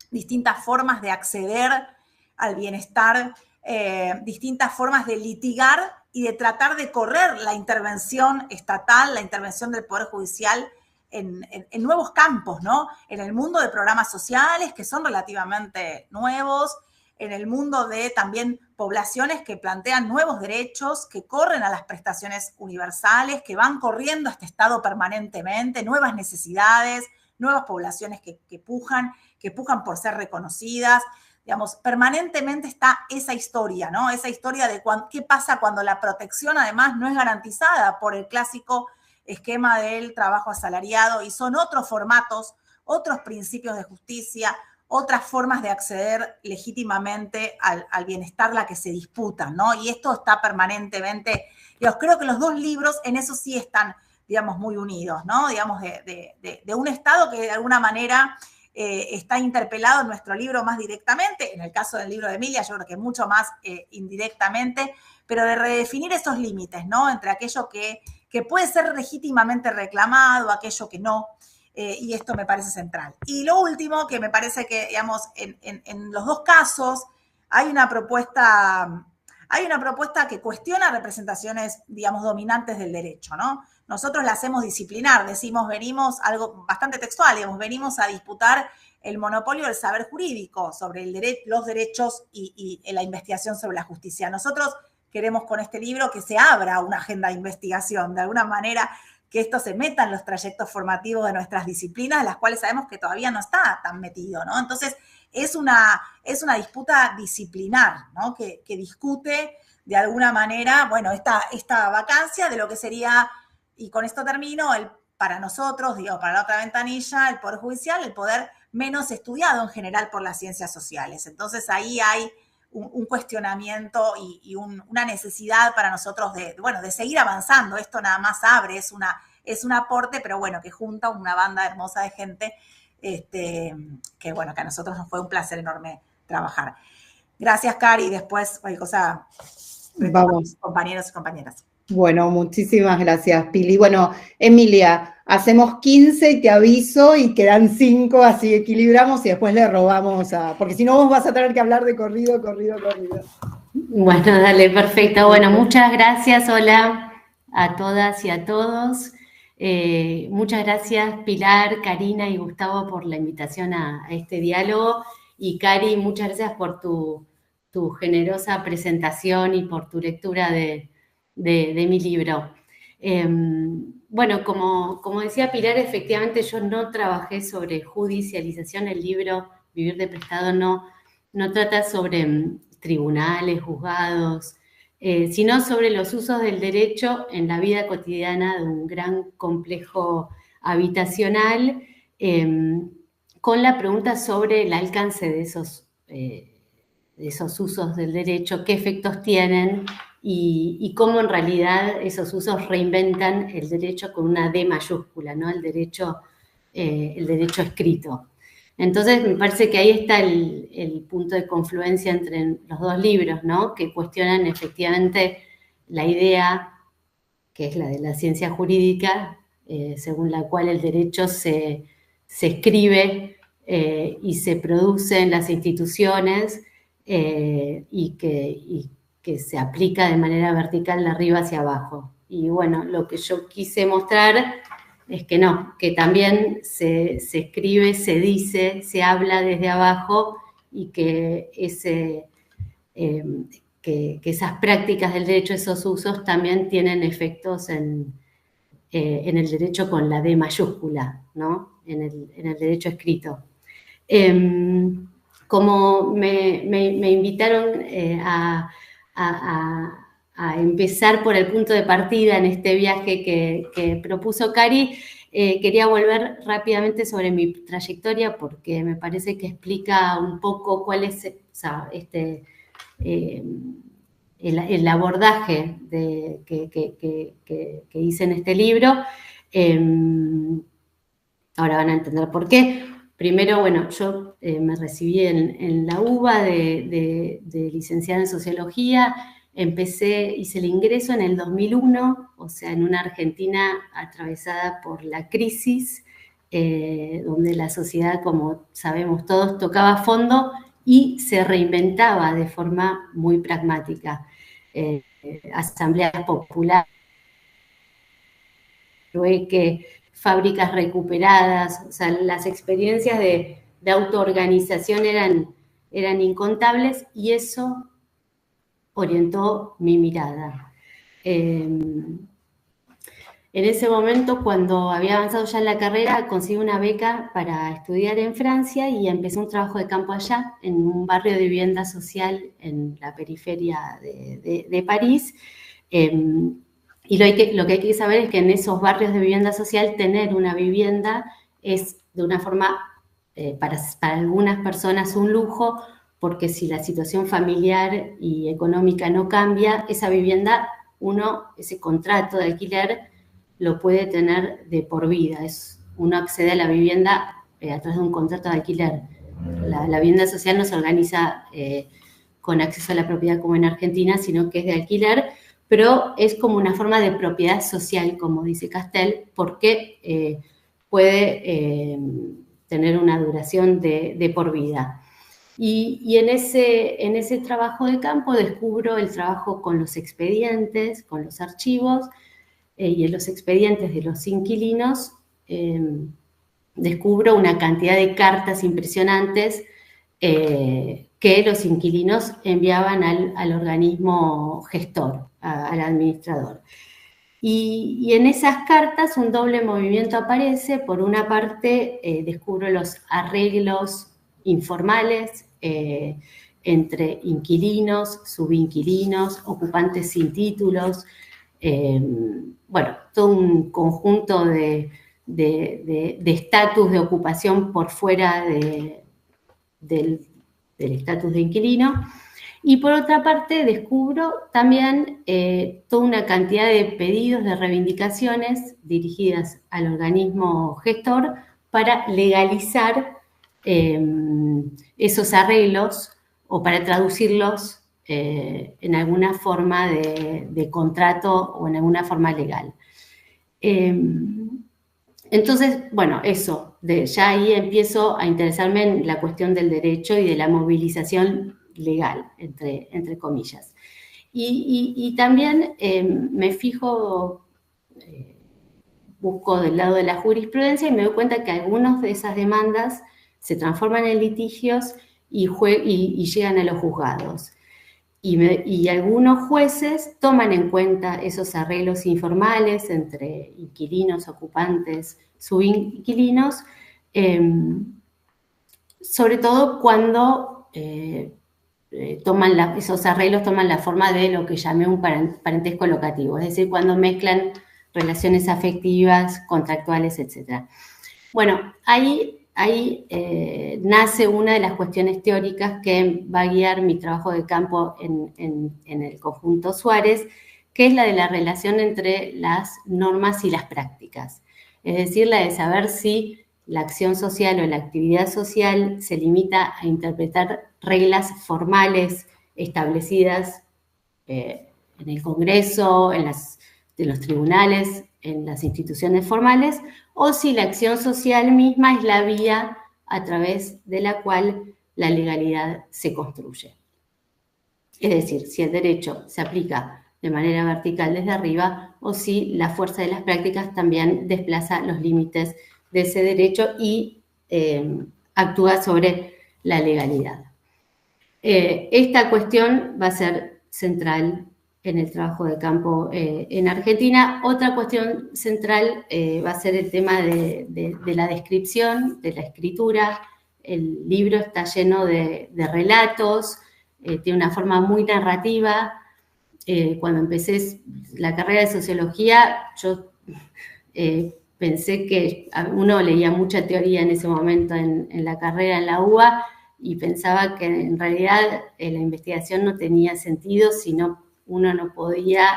S2: distintas formas de acceder al bienestar, distintas formas de litigar y de tratar de correr la intervención estatal, la intervención del Poder Judicial en nuevos campos, ¿no? En el mundo de programas sociales que son relativamente nuevos, en el mundo de también poblaciones que plantean nuevos derechos, que corren a las prestaciones universales, que van corriendo a este estado permanentemente, nuevas necesidades, nuevas poblaciones que pujan por ser reconocidas. Digamos, permanentemente está esa historia, ¿no? Esa historia de qué pasa cuando la protección además no es garantizada por el clásico esquema del trabajo asalariado y son otros formatos, otros principios de justicia, otras formas de acceder legítimamente al bienestar la que se disputan, ¿no? Y esto está permanentemente, yo creo que los dos libros en eso sí están, digamos, muy unidos, ¿no? Digamos, de un Estado que de alguna manera está interpelado en nuestro libro más directamente, en el caso del libro de Emilia, yo creo que mucho más indirectamente, pero de redefinir esos límites, ¿no? Entre aquello que puede ser legítimamente reclamado, aquello que no. Y esto me parece central. Y lo último, que me parece que, digamos, en los dos casos hay una propuesta que cuestiona representaciones, digamos, dominantes del derecho, ¿no? Nosotros la hacemos disciplinar, decimos, venimos, algo bastante textual, digamos, venimos a disputar el monopolio del saber jurídico sobre los derechos y la investigación sobre la justicia. Nosotros queremos con este libro que se abra una agenda de investigación, de alguna manera, que esto se meta en los trayectos formativos de nuestras disciplinas, de las cuales sabemos que todavía no está tan metido, ¿no? Entonces, es una disputa disciplinar, ¿no? Que discute de alguna manera, bueno, esta vacancia de lo que sería, y con esto termino, para nosotros, digo, para la otra ventanilla, el Poder Judicial, el poder menos estudiado en general por las ciencias sociales. Entonces, ahí hay un cuestionamiento y una necesidad para nosotros de seguir avanzando. Esto nada más abre, es un aporte, pero bueno, que junta una banda hermosa de gente que bueno, que a nosotros nos fue un placer enorme trabajar. Gracias, Cari. Después, cualquier cosa,
S1: vamos,
S2: compañeros y compañeras.
S1: Bueno, muchísimas gracias, Pili. Bueno, Emilia, hacemos 15 y te aviso y quedan 5, así equilibramos y después le robamos porque si no vos vas a tener que hablar de corrido.
S3: Bueno, dale, perfecto. Bueno, muchas gracias, hola a todas y a todos. Muchas gracias, Pilar, Karina y Gustavo, por la invitación a este diálogo. Y Cari, muchas gracias por tu generosa presentación y por tu lectura de mi libro. Bueno, como decía Pilar, efectivamente yo no trabajé sobre judicialización. El libro Vivir de Prestado no trata sobre tribunales, juzgados, sino sobre los usos del derecho en la vida cotidiana de un gran complejo habitacional, con la pregunta sobre el alcance de esos usos del derecho, qué efectos tienen y cómo en realidad esos usos reinventan el derecho con una D mayúscula, ¿no? El derecho escrito. Entonces, me parece que ahí está el punto de confluencia entre los dos libros, ¿no? Que cuestionan efectivamente la idea, que es la de la ciencia jurídica, según la cual el derecho se escribe y se produce en las instituciones y que se aplica de manera vertical de arriba hacia abajo. Y bueno, lo que yo quise mostrar es que no, que también se escribe, se dice, se habla desde abajo y que esas prácticas del derecho, esos usos, también tienen efectos en el derecho con la D mayúscula, ¿no? En el derecho escrito. Como me invitaron a empezar por el punto de partida en este viaje que propuso Cari, quería volver rápidamente sobre mi trayectoria porque me parece que explica un poco cuál es el abordaje que hice en este libro. Ahora van a entender por qué. Primero, bueno, yo me recibí en la UBA de licenciada en Sociología. Hice el ingreso en el 2001, o sea, en una Argentina atravesada por la crisis, donde la sociedad, como sabemos todos, tocaba fondo y se reinventaba de forma muy pragmática. Asambleas populares, fábricas recuperadas, o sea, las experiencias de autoorganización eran incontables y eso orientó mi mirada. En ese momento, cuando había avanzado ya en la carrera, conseguí una beca para estudiar en Francia y empecé un trabajo de campo allá, en un barrio de vivienda social en la periferia de París. Y lo que hay que saber es que en esos barrios de vivienda social tener una vivienda es de una forma, para algunas personas, un lujo, porque si la situación familiar y económica no cambia, esa vivienda, ese contrato de alquiler, lo puede tener de por vida. Uno accede a la vivienda a través de un contrato de alquiler. La vivienda social no se organiza con acceso a la propiedad como en Argentina, sino que es de alquiler, pero es como una forma de propiedad social, como dice Castel, porque puede tener una duración de por vida. Y en ese trabajo de campo descubro el trabajo con los expedientes, con los archivos, y en los expedientes de los inquilinos descubro una cantidad de cartas impresionantes que los inquilinos enviaban al organismo gestor, al administrador. Y en esas cartas un doble movimiento aparece. Por una parte, descubro los arreglos informales entre inquilinos, subinquilinos, ocupantes sin títulos, bueno, todo un conjunto de estatus de ocupación por fuera del estatus de inquilino. Y por otra parte, descubro también toda una cantidad de pedidos de reivindicaciones dirigidas al organismo gestor para legalizar esos arreglos o para traducirlos en alguna forma de contrato o en alguna forma legal. Entonces, bueno, ya ahí empiezo a interesarme en la cuestión del derecho y de la movilización legal, entre comillas. Y también me fijo, busco del lado de la jurisprudencia y me doy cuenta que algunas de esas demandas se transforman en litigios y llegan a los juzgados. Y algunos jueces toman en cuenta esos arreglos informales entre inquilinos, ocupantes, subinquilinos, sobre todo cuando esos arreglos toman la forma de lo que llamé un parentesco locativo, es decir, cuando mezclan relaciones afectivas, contractuales, etc. Bueno, ahí nace una de las cuestiones teóricas que va a guiar mi trabajo de campo en el conjunto Suárez, que es la de la relación entre las normas y las prácticas. Es decir, la de saber si la acción social o la actividad social se limita a interpretar reglas formales establecidas en el Congreso, en los tribunales, en las instituciones formales, o si la acción social misma es la vía a través de la cual la legalidad se construye. Es decir, si el derecho se aplica de manera vertical desde arriba o si la fuerza de las prácticas también desplaza los límites de ese derecho y actúa sobre la legalidad. Esta cuestión va a ser central en el trabajo de campo en Argentina. Otra cuestión central va a ser el tema de la descripción, de la escritura. El libro está lleno de relatos, tiene una forma muy narrativa. Cuando empecé la carrera de sociología, yo pensé que uno leía mucha teoría en ese momento en la carrera en la UBA y pensaba que en realidad la investigación no tenía sentido si uno no podía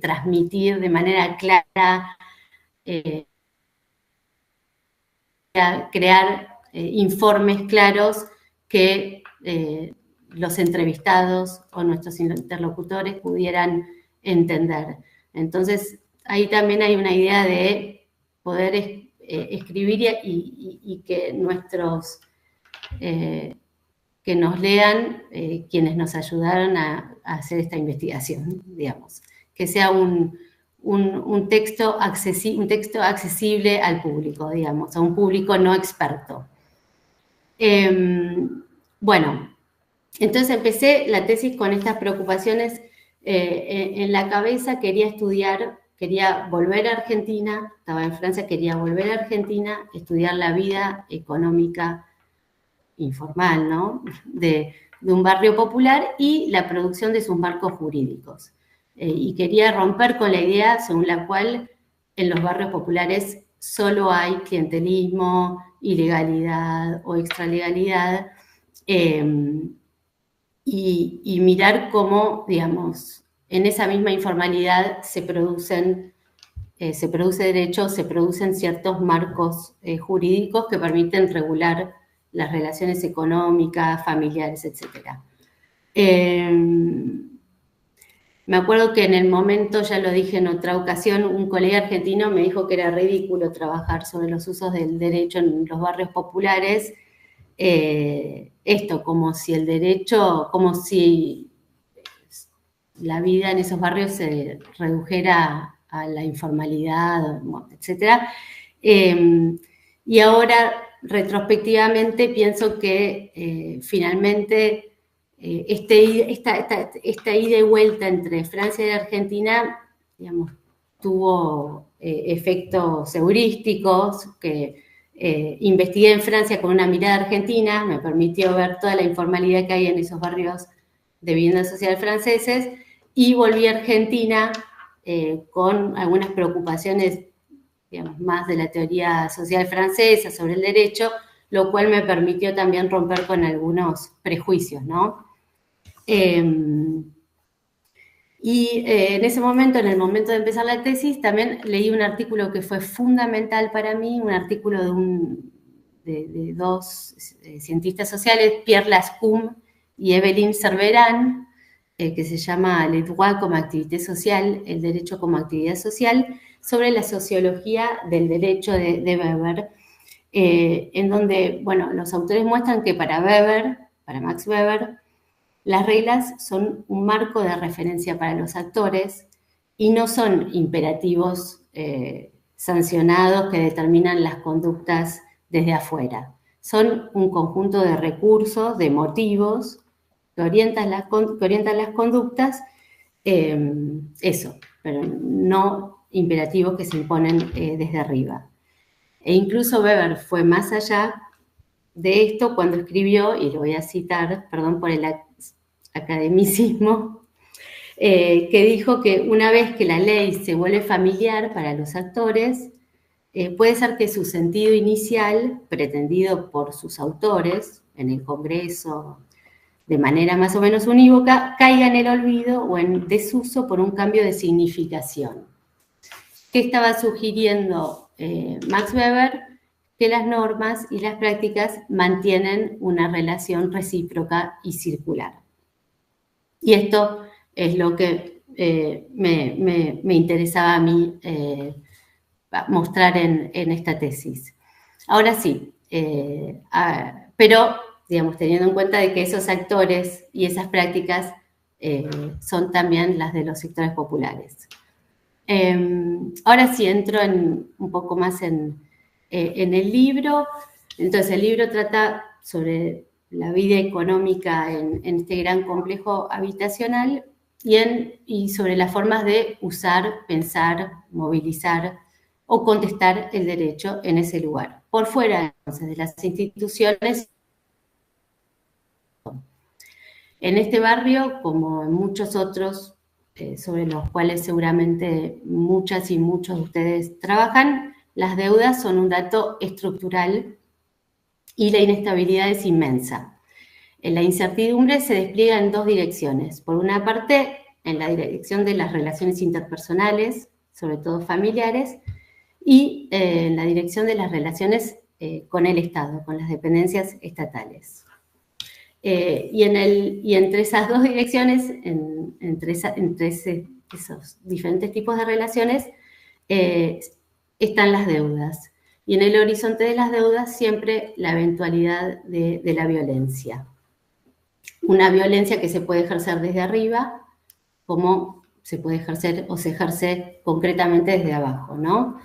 S3: transmitir de manera clara, crear informes claros que los entrevistados o nuestros interlocutores pudieran entender. Entonces, ahí también hay una idea de poder escribir y que que nos lean quienes nos ayudaron a hacer esta investigación, digamos. Que sea un texto accesible al público, digamos, a un público no experto. Bueno, entonces empecé la tesis con estas preocupaciones en la cabeza. Quería volver a Argentina, estaba en Francia, quería volver a Argentina, estudiar la vida económica informal, ¿no? de un barrio popular y la producción de sus marcos jurídicos. Y quería romper con la idea según la cual en los barrios populares solo hay clientelismo, ilegalidad o extralegalidad, y mirar cómo, digamos, en esa misma informalidad se produce derecho, se producen ciertos marcos jurídicos que permiten regular las relaciones económicas, familiares, etc. Me acuerdo que en el momento, ya lo dije en otra ocasión, un colega argentino me dijo que era ridículo trabajar sobre los usos del derecho en los barrios populares, como si la vida en esos barrios se redujera a la informalidad, etc. Y ahora, retrospectivamente, pienso que finalmente esta ida y vuelta entre Francia y Argentina, digamos, tuvo efectos heurísticos que investigué en Francia con una mirada argentina, me permitió ver toda la informalidad que hay en esos barrios de vivienda social franceses, y volví a Argentina con algunas preocupaciones, digamos, más de la teoría social francesa sobre el derecho, lo cual me permitió también romper con algunos prejuicios, ¿no? Y en ese momento, en el momento de empezar la tesis, también leí un artículo que fue fundamental para mí, un artículo de dos cientistas sociales, Pierre Lascum y Evelyn Cerveran, que se llama Le droit comme activité sociale, el derecho como actividad social, sobre la sociología del derecho de Weber, en donde, bueno, los autores muestran que para Max Weber, las reglas son un marco de referencia para los actores y no son imperativos sancionados que determinan las conductas desde afuera. Son un conjunto de recursos, de motivos que orientan las conductas, pero no imperativos que se imponen desde arriba. E incluso Weber fue más allá de esto cuando escribió, y lo voy a citar, perdón por el academicismo, que dijo que una vez que la ley se vuelve familiar para los actores, puede ser que su sentido inicial, pretendido por sus autores en el Congreso de manera más o menos unívoca, caiga en el olvido o en desuso por un cambio de significación. ¿Qué estaba sugiriendo Max Weber? Que las normas y las prácticas mantienen una relación recíproca y circular. Y esto es lo que me interesaba a mí mostrar en esta tesis. Ahora sí, pero, digamos, teniendo en cuenta de que esos actores y esas prácticas son también las de los sectores populares. Ahora sí entro un poco más en el libro. Entonces, el libro trata sobre la vida económica en este gran complejo habitacional y sobre las formas de usar, pensar, movilizar o contestar el derecho en ese lugar. Por fuera, entonces, de las instituciones. En este barrio, como en muchos otros, sobre los cuales seguramente muchas y muchos de ustedes trabajan, las deudas son un dato estructural y la inestabilidad es inmensa. La incertidumbre se despliega en dos direcciones. Por una parte, en la dirección de las relaciones interpersonales, sobre todo familiares, y en la dirección de las relaciones con el Estado, con las dependencias estatales. Y entre esas dos direcciones, entre esos diferentes tipos de relaciones, están las deudas. Y en el horizonte de las deudas siempre la eventualidad de la violencia. Una violencia que se puede ejercer desde arriba, como se puede ejercer o se ejerce concretamente desde abajo, ¿no?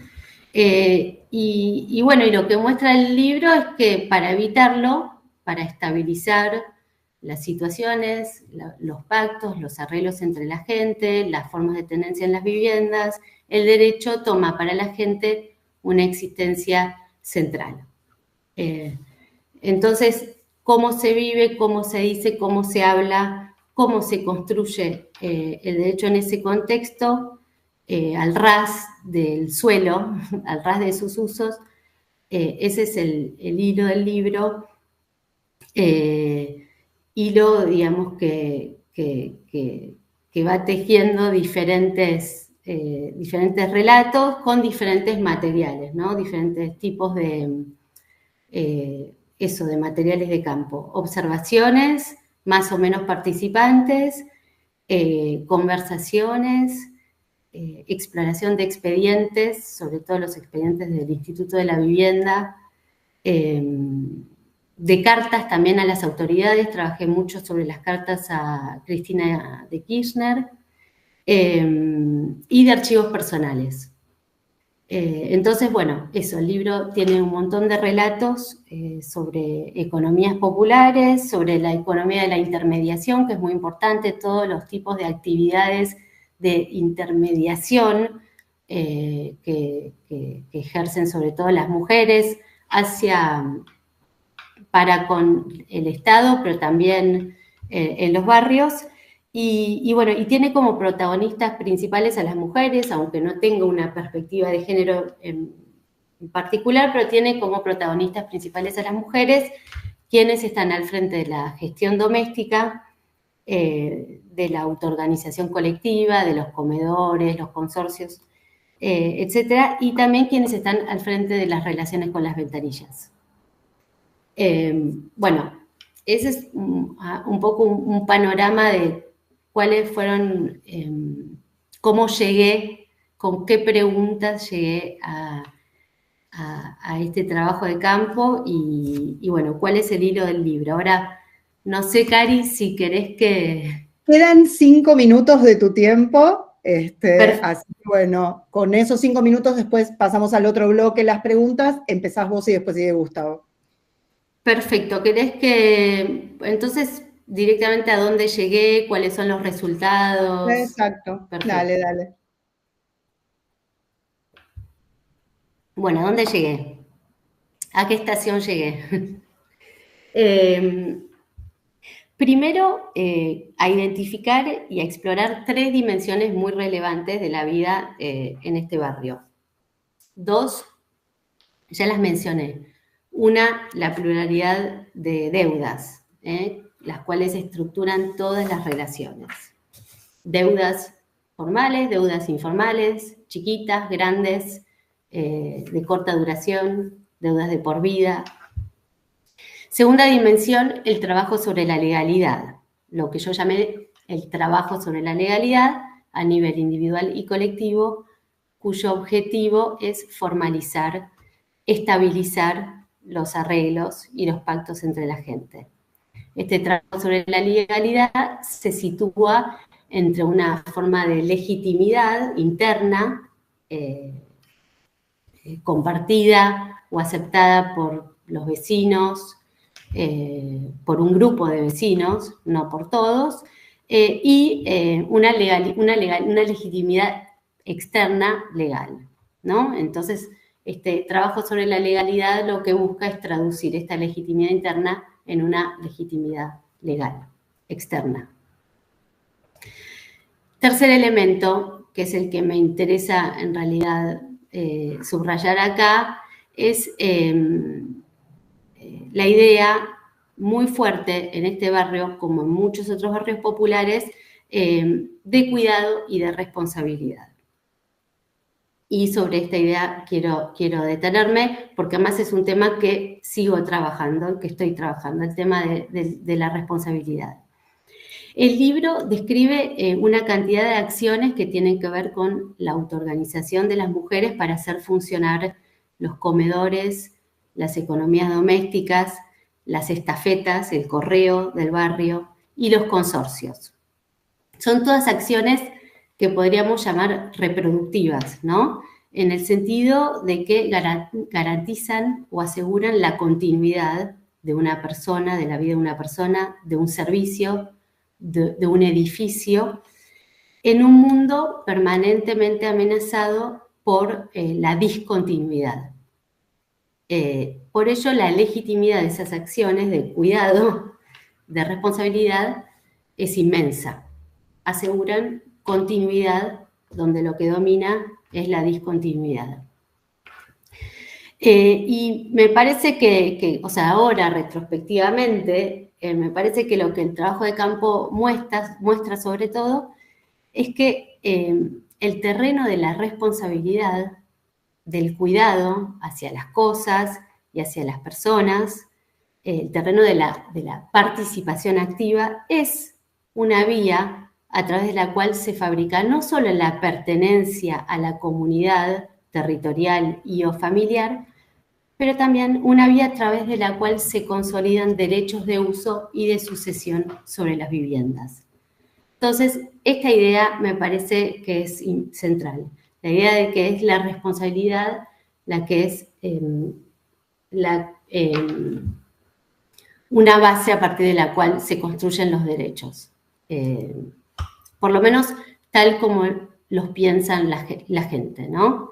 S3: Y bueno, y lo que muestra el libro es que para evitarlo, para estabilizar las situaciones, los pactos, los arreglos entre la gente, las formas de tenencia en las viviendas, el derecho toma para la gente una existencia central. Entonces, cómo se vive, cómo se dice, cómo se habla, cómo se construye el derecho en ese contexto, al ras del suelo, al ras de sus usos, ese es el hilo del libro, hilo, digamos, que va tejiendo diferentes relatos con diferentes materiales, ¿no? Diferentes tipos de materiales de campo. Observaciones, más o menos participantes, conversaciones, exploración de expedientes, sobre todo los expedientes del Instituto de la Vivienda, de cartas también a las autoridades, trabajé mucho sobre las cartas a Cristina de Kirchner, y de archivos personales. Entonces, bueno, eso, el libro tiene un montón de relatos sobre economías populares, sobre la economía de la intermediación, que es muy importante, todos los tipos de actividades de intermediación que ejercen sobre todo las mujeres para con el Estado, pero también en los barrios. Y bueno, y tiene como protagonistas principales a las mujeres, aunque no tenga una perspectiva de género en particular, pero tiene como protagonistas principales a las mujeres, quienes están al frente de la gestión doméstica, de la autoorganización colectiva, de los comedores, los consorcios, etcétera, y también quienes están al frente de las relaciones con las ventanillas. Bueno, ese es un poco un panorama de cuáles fueron, cómo llegué, con qué preguntas llegué a este trabajo de campo y bueno, cuál es el hilo del libro. Ahora, no sé, Cari, si querés que...
S1: Quedan 5 minutos de tu tiempo, así que bueno, con esos 5 minutos después pasamos al otro bloque, las preguntas, empezás vos y después sigue Gustavo.
S3: Perfecto, ¿querés que, entonces, directamente a dónde llegué, cuáles son los resultados?
S1: Exacto, perfecto. Dale.
S3: Bueno, ¿a dónde llegué? ¿A qué estación llegué? Primero, a identificar y a explorar 3 dimensiones muy relevantes de la vida en este barrio. 2, ya las mencioné. Una, la pluralidad de deudas, las cuales estructuran todas las relaciones. Deudas formales, deudas informales, chiquitas, grandes, de corta duración, deudas de por vida. Segunda dimensión, el trabajo sobre la legalidad, lo que yo llamé el trabajo sobre la legalidad a nivel individual y colectivo, cuyo objetivo es formalizar estabilizar los arreglos y los pactos entre la gente. Este trabajo sobre la legalidad se sitúa entre una forma de legitimidad interna, compartida o aceptada por los vecinos, por un grupo de vecinos, no por todos, y una legitimidad externa legal, ¿no? Entonces, este trabajo sobre la legalidad lo que busca es traducir esta legitimidad interna en una legitimidad legal, externa. Tercer elemento, que es el que me interesa en realidad subrayar acá, es la idea muy fuerte en este barrio, como en muchos otros barrios populares, de cuidado y de responsabilidad. Y sobre esta idea quiero detenerme, porque además es un tema que sigo trabajando, que estoy trabajando, el tema de la responsabilidad. El libro describe una cantidad de acciones que tienen que ver con la autoorganización de las mujeres para hacer funcionar los comedores, las economías domésticas, las estafetas, el correo del barrio y los consorcios. Son todas acciones que podríamos llamar reproductivas, ¿no? En el sentido de que garantizan o aseguran la continuidad de una persona, de la vida de una persona, de un servicio, de un edificio, en un mundo permanentemente amenazado por la discontinuidad. Por ello, la legitimidad de esas acciones de cuidado, de responsabilidad, es inmensa. Aseguran continuidad donde lo que domina es la discontinuidad. Y me parece que, o sea, ahora retrospectivamente, me parece que lo que el trabajo de campo muestra sobre todo es que el terreno de la responsabilidad, del cuidado hacia las cosas y hacia las personas, el terreno de la participación activa, es una vía a través de la cual se fabrica no solo la pertenencia a la comunidad territorial y o familiar, pero también una vía a través de la cual se consolidan derechos de uso y de sucesión sobre las viviendas. Entonces, esta idea me parece que es central. La idea de que es la responsabilidad la que es una base a partir de la cual se construyen los derechos. Por lo menos tal como los piensan la gente, ¿no?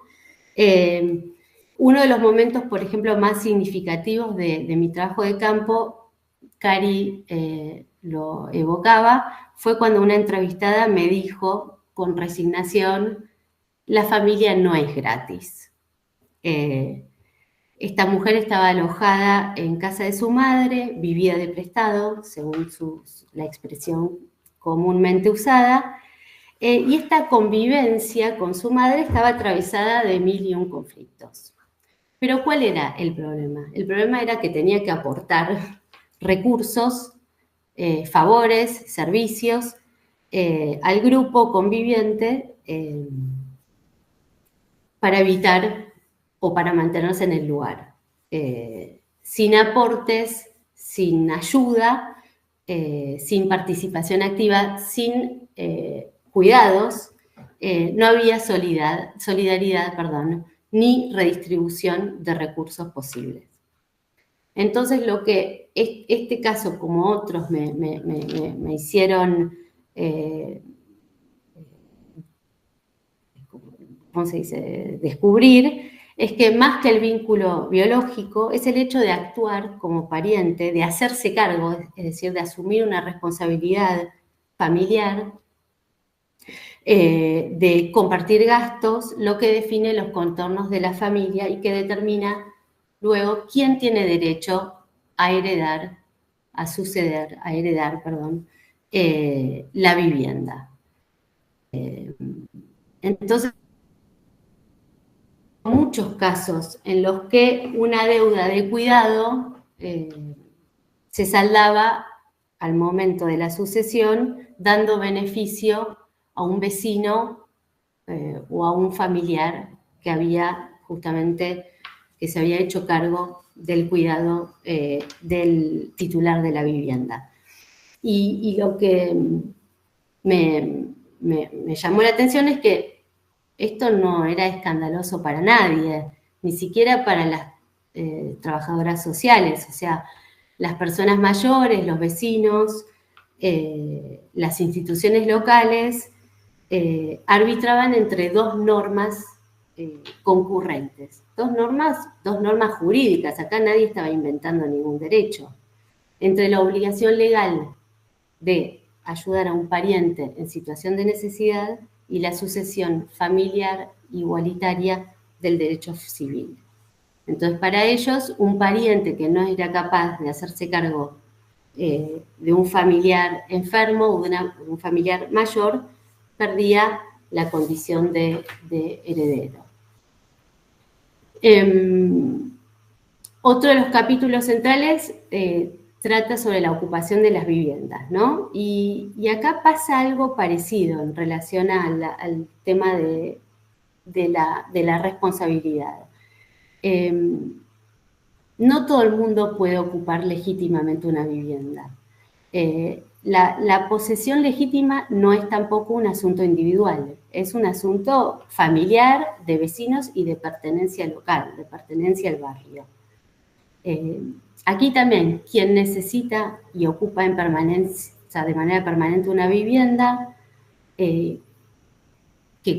S3: Uno de los momentos, por ejemplo, más significativos de mi trabajo de campo, Cari lo evocaba, fue cuando una entrevistada me dijo con resignación: la familia no es gratis. Esta mujer estaba alojada en casa de su madre, vivía de prestado, según la expresión comúnmente usada, y esta convivencia con su madre estaba atravesada de 1001 conflictos. Pero ¿cuál era el problema? El problema era que tenía que aportar recursos, favores, servicios al grupo conviviente para evitar o para mantenerse en el lugar. Sin aportes, sin ayuda, sin participación activa, sin cuidados, no había solidaridad, ni redistribución de recursos posibles. Entonces, lo que este caso, como otros, me hicieron, ¿cómo se dice?, descubrir, es que más que el vínculo biológico, es el hecho de actuar como pariente, de hacerse cargo, es decir, de asumir una responsabilidad familiar, de compartir gastos, lo que define los contornos de la familia y que determina luego quién tiene derecho a heredar la vivienda. Entonces, muchos casos en los que una deuda de cuidado se saldaba al momento de la sucesión dando beneficio a un vecino o a un familiar que había justamente que se había hecho cargo del cuidado del titular de la vivienda. Y lo que me llamó la atención es que esto no era escandaloso para nadie, ni siquiera para las trabajadoras sociales, o sea, las personas mayores, los vecinos, las instituciones locales arbitraban entre dos normas concurrentes, dos normas jurídicas, acá nadie estaba inventando ningún derecho, entre la obligación legal de ayudar a un pariente en situación de necesidad y la sucesión familiar igualitaria del derecho civil. Entonces, para ellos, un pariente que no era capaz de hacerse cargo de un familiar enfermo o de un familiar mayor, perdía la condición de heredero. Otro de los capítulos centrales trata sobre la ocupación de las viviendas, ¿no? Y acá pasa algo parecido en relación al tema de la responsabilidad. No todo el mundo puede ocupar legítimamente una vivienda. La posesión legítima no es tampoco un asunto individual, es un asunto familiar, de vecinos y de pertenencia local, de pertenencia al barrio. Aquí también, quien necesita y ocupa en permanencia, o sea, de manera permanente una vivienda, que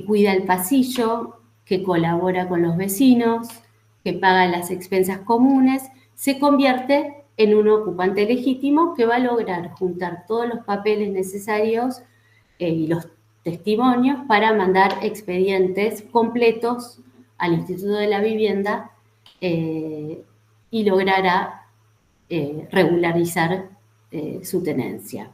S3: cuida el pasillo, que colabora con los vecinos, que paga las expensas comunes, se convierte en un ocupante legítimo que va a lograr juntar todos los papeles necesarios y los testimonios para mandar expedientes completos al Instituto de la Vivienda y logrará regularizar su tenencia.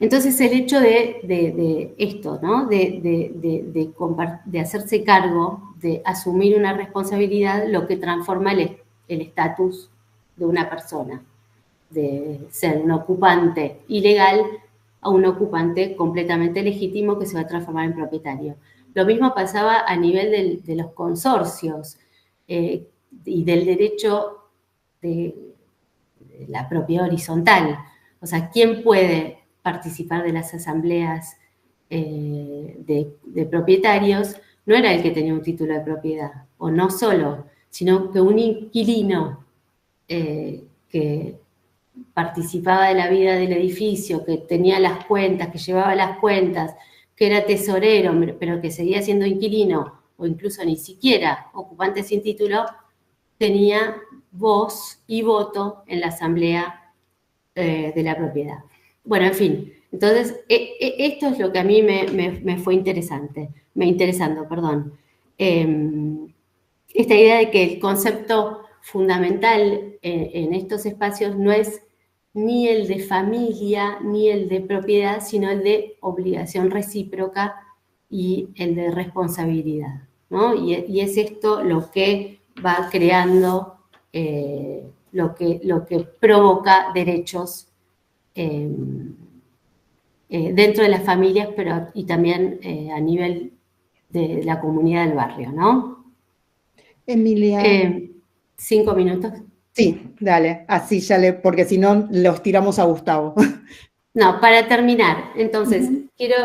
S3: Entonces, el hecho de esto, ¿no? de hacerse cargo, de asumir una responsabilidad, lo que transforma el estatus de una persona, de ser un ocupante ilegal a un ocupante completamente legítimo que se va a transformar en propietario. Lo mismo pasaba a nivel de los consorcios y del derecho de la propiedad horizontal. O sea, ¿quién puede participar de las asambleas de propietarios? No era el que tenía un título de propiedad, o no solo, sino que un inquilino que participaba de la vida del edificio, que tenía las cuentas, que llevaba las cuentas, que era tesorero, pero que seguía siendo inquilino, o incluso ni siquiera ocupante sin título, tenía voz y voto en la asamblea de la propiedad. Bueno, en fin, entonces esto es lo que a mí me fue interesando. Esta idea de que el concepto fundamental en estos espacios no es ni el de familia ni el de propiedad, sino el de obligación recíproca y el de responsabilidad, ¿no? Y es esto lo que va creando, lo que provoca derechos dentro de las familias, pero y también a nivel de la comunidad del barrio, ¿no?
S1: Emilia.
S3: 5 minutos.
S1: Sí, dale, así ya porque si no los tiramos a Gustavo.
S3: No, para terminar, entonces, quiero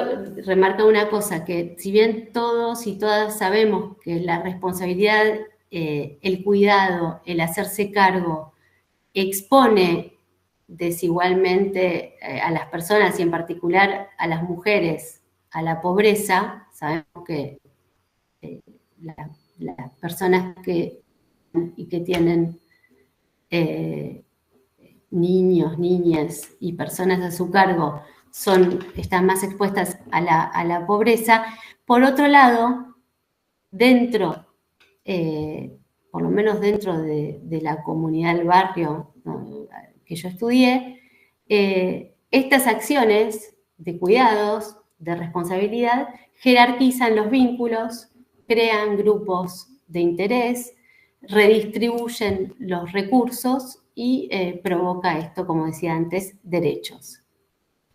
S3: remarcar una cosa, que si bien todos y todas sabemos que la responsabilidad, el cuidado, el hacerse cargo, expone desigualmente a las personas y en particular a las mujeres a la pobreza, sabemos que las personas que tienen niños, niñas y personas a su cargo están más expuestas a la pobreza. Por otro lado, dentro, por lo menos dentro de la comunidad del barrio que yo estudié, estas acciones de cuidados, de responsabilidad, jerarquizan los vínculos, crean grupos de interés, redistribuyen los recursos y provoca esto, como decía antes, derechos,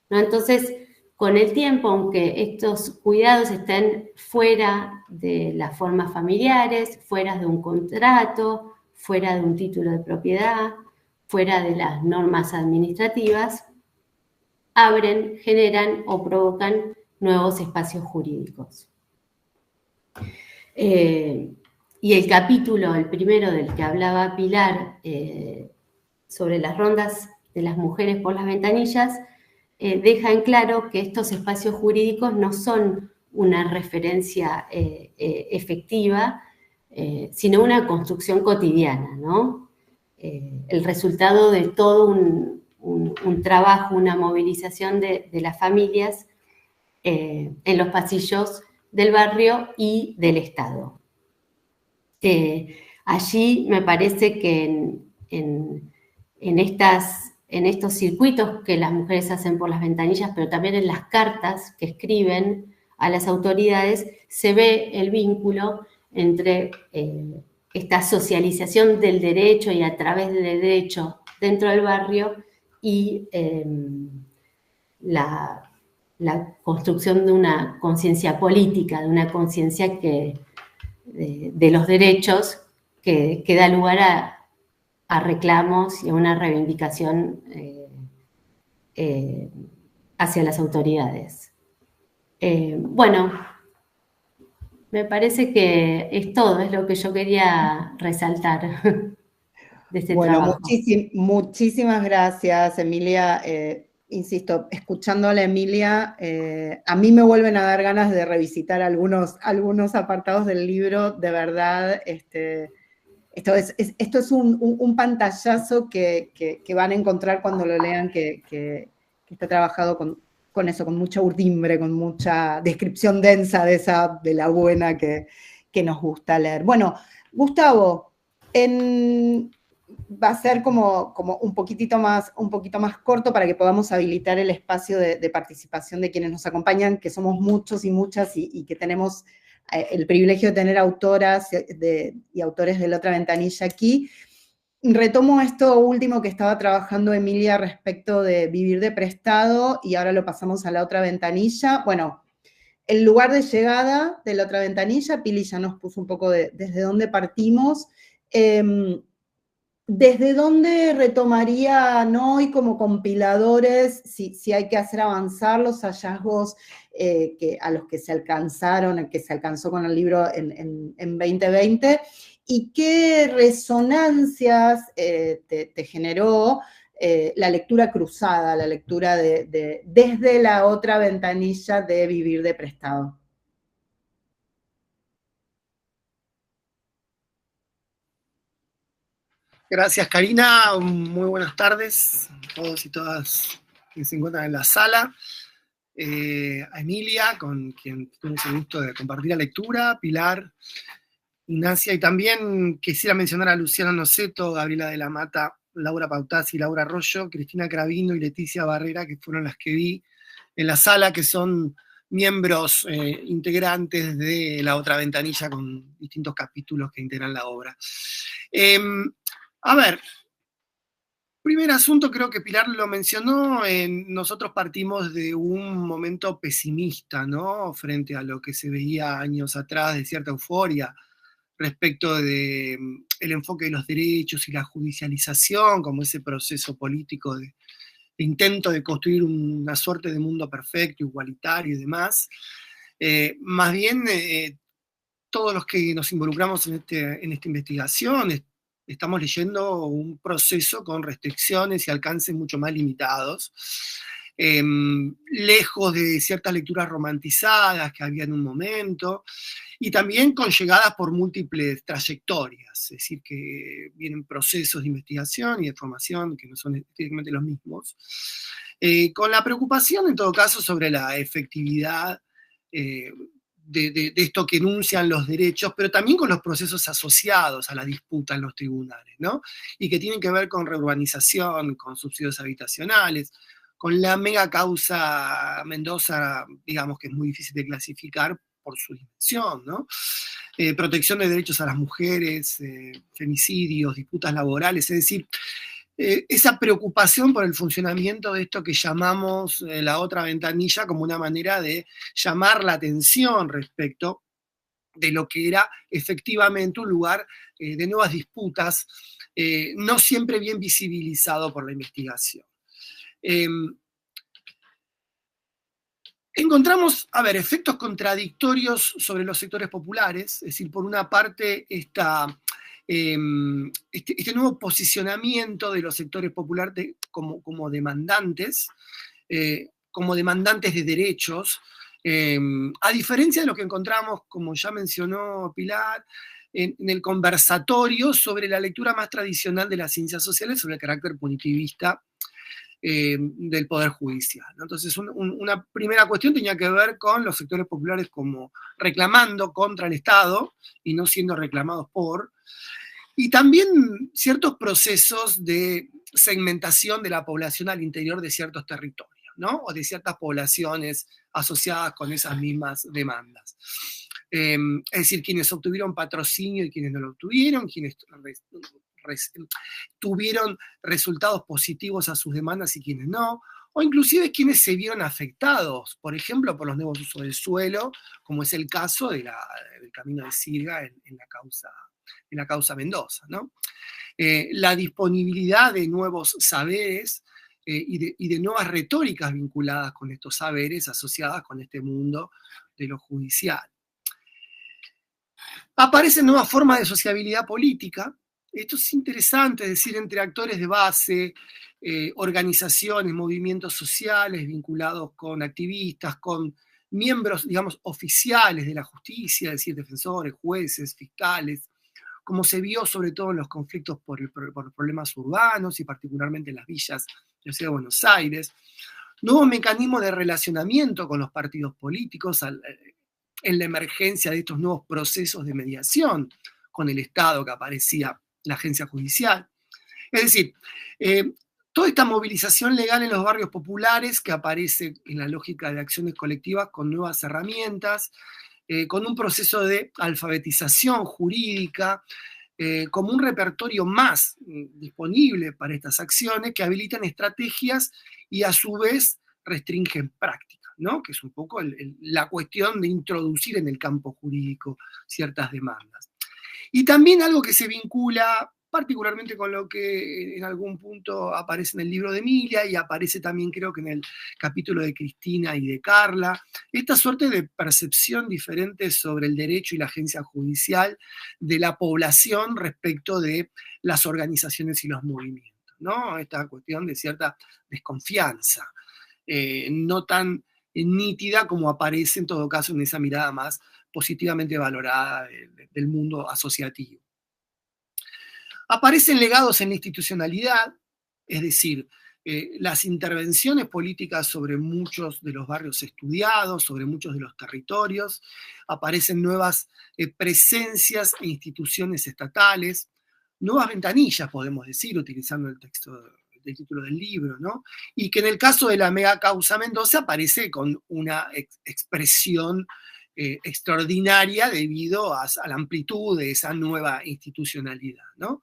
S3: ¿no? Entonces, con el tiempo, aunque estos cuidados estén fuera de las formas familiares, fuera de un contrato, fuera de un título de propiedad, fuera de las normas administrativas, abren, generan o provocan nuevos espacios jurídicos. Y el capítulo, el primero del que hablaba Pilar, sobre las rondas de las mujeres por las ventanillas, deja en claro que estos espacios jurídicos no son una referencia efectiva, sino una construcción cotidiana, ¿no? El resultado de todo un trabajo, una movilización de las familias en los pasillos del barrio y del Estado. Allí me parece que en estos circuitos que las mujeres hacen por las ventanillas, pero también en las cartas que escriben a las autoridades, se ve el vínculo entre esta socialización del derecho y a través del derecho dentro del barrio y la construcción de una conciencia política, de una conciencia de los derechos que da lugar a reclamos y a una reivindicación hacia las autoridades. Bueno, me parece que es todo, es lo que yo quería resaltar de este trabajo.
S1: Muchísimas gracias, Emilia. Insisto, escuchándola, Emilia, a mí me vuelven a dar ganas de revisitar algunos apartados del libro, de verdad. Esto es un pantallazo que van a encontrar cuando lo lean, que está trabajado con eso, con mucha urdimbre, con mucha descripción densa de la buena que nos gusta leer. Bueno, Gustavo, va a ser como un poquito más corto para que podamos habilitar el espacio de participación de quienes nos acompañan, que somos muchos y muchas y que tenemos el privilegio de tener autoras y autores de La Otra Ventanilla aquí. Retomo esto último que estaba trabajando Emilia respecto de vivir de prestado y ahora lo pasamos a La Otra Ventanilla. Bueno, el lugar de llegada de La Otra Ventanilla, Pili ya nos puso un poco desde dónde partimos. ¿Desde dónde retomarían hoy como compiladores, si hay que hacer avanzar los hallazgos a los que se alcanzaron, que se alcanzó con el libro en 2020? ¿Y qué resonancias te generó la lectura cruzada, la lectura desde La Otra Ventanilla de Vivir de Prestado?
S4: Gracias, Karina. Muy buenas tardes a todos y todas que se encuentran en la sala. A Emilia, con quien tuvimos el gusto de compartir la lectura, Pilar, Ignacia, y también quisiera mencionar a Luciana Noceto, Gabriela de la Mata, Laura Pautazzi, Laura Arroyo, Cristina Cravino y Leticia Barrera, que fueron las que vi en la sala, que son miembros integrantes de La Otra Ventanilla con distintos capítulos que integran la obra. A ver, primer asunto, creo que Pilar lo mencionó, nosotros partimos de un momento pesimista, ¿no? Frente a lo que se veía años atrás de cierta euforia respecto del enfoque de los derechos y la judicialización, como ese proceso político de intento de construir una suerte de mundo perfecto, igualitario y demás. Más bien, todos los que nos involucramos en esta investigación, estamos leyendo un proceso con restricciones y alcances mucho más limitados, lejos de ciertas lecturas romantizadas que había en un momento, y también con llegadas por múltiples trayectorias, es decir, que vienen procesos de investigación y de formación que no son estrictamente los mismos, con la preocupación en todo caso sobre la efectividad de esto que enuncian los derechos, pero también con los procesos asociados a la disputa en los tribunales, ¿no? Y que tienen que ver con reurbanización, con subsidios habitacionales, con la mega causa Mendoza, digamos que es muy difícil de clasificar por su dimensión, ¿no? Protección de derechos a las mujeres, femicidios, disputas laborales, es decir, esa preocupación por el funcionamiento de esto que llamamos la otra ventanilla como una manera de llamar la atención respecto de lo que era efectivamente un lugar de nuevas disputas, no siempre bien visibilizado por la investigación. Encontramos, efectos contradictorios sobre los sectores populares, es decir, por una parte este nuevo posicionamiento de los sectores populares como demandantes de derechos, a diferencia de lo que encontramos, como ya mencionó Pilar, en el conversatorio sobre la lectura más tradicional de las ciencias sociales sobre el carácter punitivista del Poder Judicial, ¿no? Entonces, una primera cuestión tenía que ver con los sectores populares como reclamando contra el Estado y no siendo reclamados por, y también ciertos procesos de segmentación de la población al interior de ciertos territorios, ¿no? O de ciertas poblaciones asociadas con esas mismas demandas. Es decir, quienes obtuvieron patrocinio y quienes no lo obtuvieron, quienes tuvieron resultados positivos a sus demandas y quienes no, o inclusive quienes se vieron afectados, por ejemplo, por los nuevos usos del suelo, como es el caso del camino de Sirga en la causa Mendoza, ¿no? La disponibilidad de nuevos saberes y de nuevas retóricas vinculadas con estos saberes, asociadas con este mundo de lo judicial. Aparecen nuevas formas de sociabilidad política. Esto es interesante, es decir, entre actores de base, organizaciones, movimientos sociales vinculados con activistas, con miembros, digamos, oficiales de la justicia, es decir, defensores, jueces, fiscales, como se vio sobre todo en los conflictos por problemas urbanos y particularmente en las villas de la Ciudad de Buenos Aires. Nuevos mecanismos de relacionamiento con los partidos políticos en la emergencia de estos nuevos procesos de mediación con el Estado que aparecía la agencia judicial. Es decir, toda esta movilización legal en los barrios populares que aparece en la lógica de acciones colectivas con nuevas herramientas, con un proceso de alfabetización jurídica, como un repertorio más disponible para estas acciones que habilitan estrategias y a su vez restringen prácticas, ¿no? Que es un poco la cuestión de introducir en el campo jurídico ciertas demandas. Y también algo que se vincula particularmente con lo que en algún punto aparece en el libro de Emilia y aparece también creo que en el capítulo de Cristina y de Carla, esta suerte de percepción diferente sobre el derecho y la agencia judicial de la población respecto de las organizaciones y los movimientos, ¿no? Esta cuestión de cierta desconfianza, no tan nítida como aparece en todo caso en esa mirada más positivamente valorada del mundo asociativo. Aparecen legados en la institucionalidad, es decir, las intervenciones políticas sobre muchos de los barrios estudiados, sobre muchos de los territorios, aparecen nuevas presencias e instituciones estatales, nuevas ventanillas, podemos decir, utilizando el texto del título del libro, ¿no? Y que en el caso de la mega causa Mendoza aparece con una expresión extraordinaria debido a la amplitud de esa nueva institucionalidad, ¿no?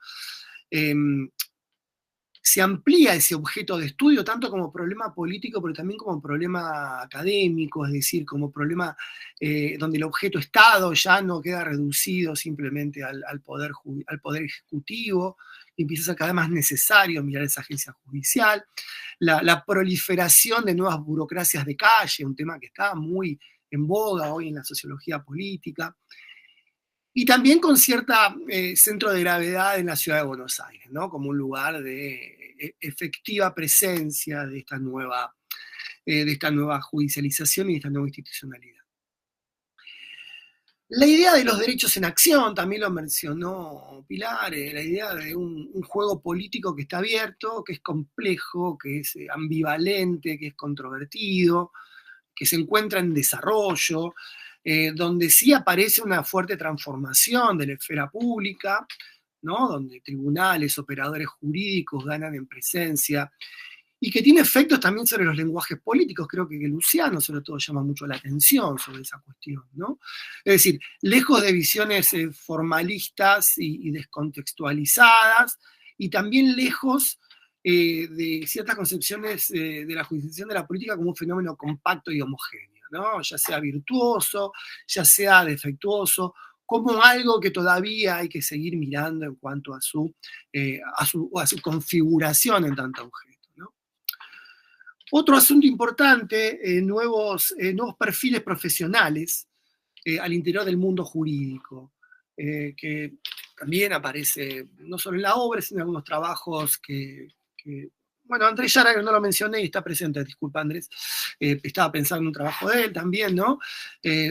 S4: Se amplía ese objeto de estudio tanto como problema político, pero también como problema académico, es decir, como problema donde el objeto Estado ya no queda reducido simplemente al poder ejecutivo, y empieza a ser cada vez más necesario mirar esa agencia judicial, la proliferación de nuevas burocracias de calle, un tema que está muy en boga hoy en la sociología política, y también con cierta centro de gravedad en la ciudad de Buenos Aires, ¿no? Como un lugar de efectiva presencia de esta nueva judicialización y de esta nueva institucionalidad. La idea de los derechos en acción, también lo mencionó Pilar, la idea de un juego político que está abierto, que es complejo, que es ambivalente, que es controvertido, que se encuentra en desarrollo, donde sí aparece una fuerte transformación de la esfera pública, ¿no? Donde tribunales, operadores jurídicos ganan en presencia, y que tiene efectos también sobre los lenguajes políticos. Creo que Luciano sobre todo llama mucho la atención sobre esa cuestión, ¿no? Es decir, lejos de visiones formalistas y descontextualizadas, y también lejos de ciertas concepciones de la judicialización de la política como un fenómeno compacto y homogéneo, ¿no? Ya sea virtuoso, ya sea defectuoso, como algo que todavía hay que seguir mirando en cuanto a su configuración en tanto objeto, ¿no? Otro asunto importante, nuevos perfiles profesionales al interior del mundo jurídico, que también aparece no solo en la obra, sino en algunos trabajos que bueno, Andrés Yara, no lo mencioné y está presente, disculpa Andrés, estaba pensando en un trabajo de él también, ¿no?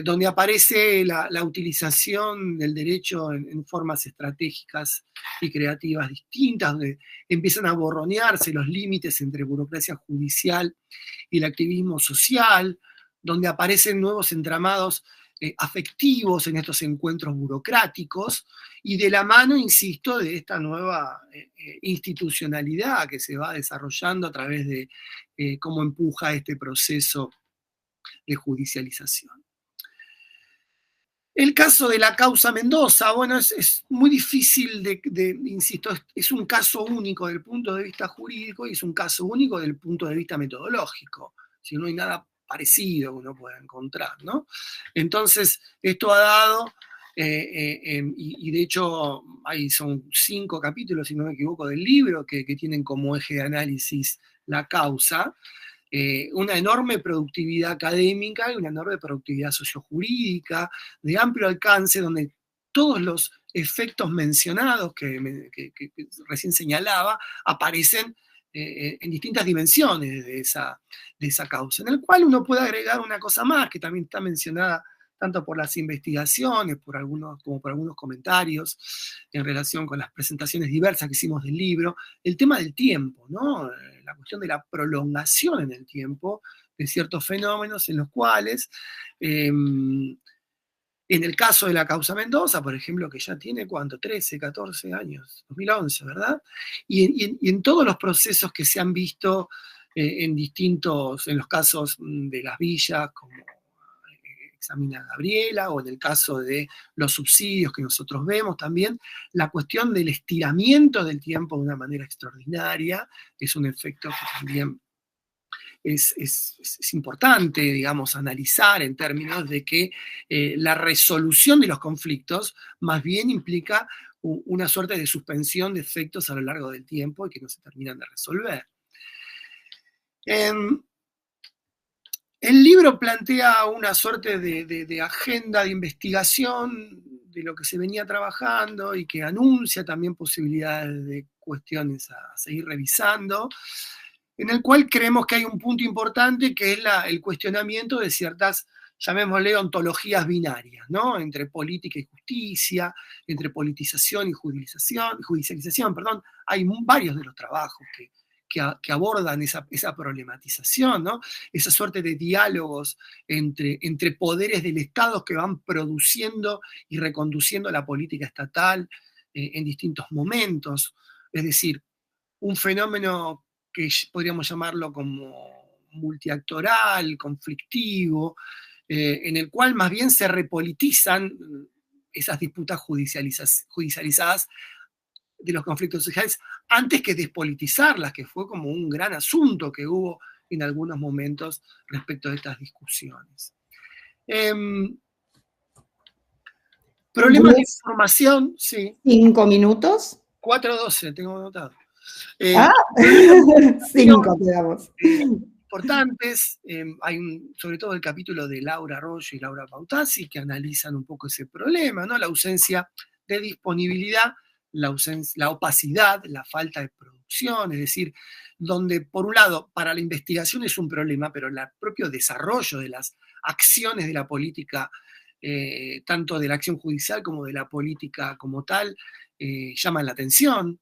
S4: Donde aparece la utilización del derecho en formas estratégicas y creativas distintas, donde empiezan a borronearse los límites entre burocracia judicial y el activismo social, donde aparecen nuevos entramados afectivos en estos encuentros burocráticos, y de la mano, insisto, de esta nueva institucionalidad que se va desarrollando a través de cómo empuja este proceso de judicialización. El caso de la causa Mendoza, bueno, es muy difícil insisto, es un caso único desde el punto de vista jurídico y es un caso único desde el punto de vista metodológico. Si no hay nada parecido que uno pueda encontrar, ¿no? Entonces, esto ha dado, y de hecho son 5 capítulos, si no me equivoco, del libro que tienen como eje de análisis la causa, una enorme productividad académica y una enorme productividad sociojurídica de amplio alcance, donde todos los efectos mencionados que recién señalaba aparecen en distintas dimensiones de esa causa, en el cual uno puede agregar una cosa más que también está mencionada tanto por las investigaciones como por algunos comentarios en relación con las presentaciones diversas que hicimos del libro, el tema del tiempo, ¿no? La cuestión de la prolongación en el tiempo de ciertos fenómenos en los cuales, en el caso de la causa Mendoza, por ejemplo, que ya tiene, ¿cuánto? 13, 14 años, 2011, ¿verdad? Y en todos los procesos que se han visto en los casos de las villas, como examina Gabriela, o en el caso de los subsidios que nosotros vemos también, la cuestión del estiramiento del tiempo de una manera extraordinaria es un efecto que también es importante, digamos, analizar en términos de que la resolución de los conflictos más bien implica una suerte de suspensión de efectos a lo largo del tiempo y que no se terminan de resolver. El libro plantea una suerte de agenda de investigación de lo que se venía trabajando y que anuncia también posibilidades de cuestiones a seguir revisando, en el cual creemos que hay un punto importante que es el cuestionamiento de ciertas, llamémosle, ontologías binarias, ¿no? Entre política y justicia, entre politización y judicialización, perdón. Hay varios de los trabajos que abordan esa problematización, ¿no? Esa suerte de diálogos entre poderes del Estado que van produciendo y reconduciendo la política estatal en distintos momentos. Es decir, un fenómeno que podríamos llamarlo como multiactoral, conflictivo, en el cual más bien se repolitizan esas disputas judicializadas de los conflictos sociales antes que despolitizarlas, que fue como un gran asunto que hubo en algunos momentos respecto de estas discusiones. Problemas de información, sí.
S1: 5 minutos.
S4: 4:12, tengo anotado.
S1: 5 quedamos.
S4: Importantes, hay sobre todo el capítulo de Laura Arroyo y Laura Pautazzi que analizan un poco ese problema, ¿no? La ausencia de disponibilidad, la opacidad, la falta de producción, es decir, donde por un lado para la investigación es un problema, pero el propio desarrollo de las acciones de la política, tanto de la acción judicial como de la política como tal, llaman la atención.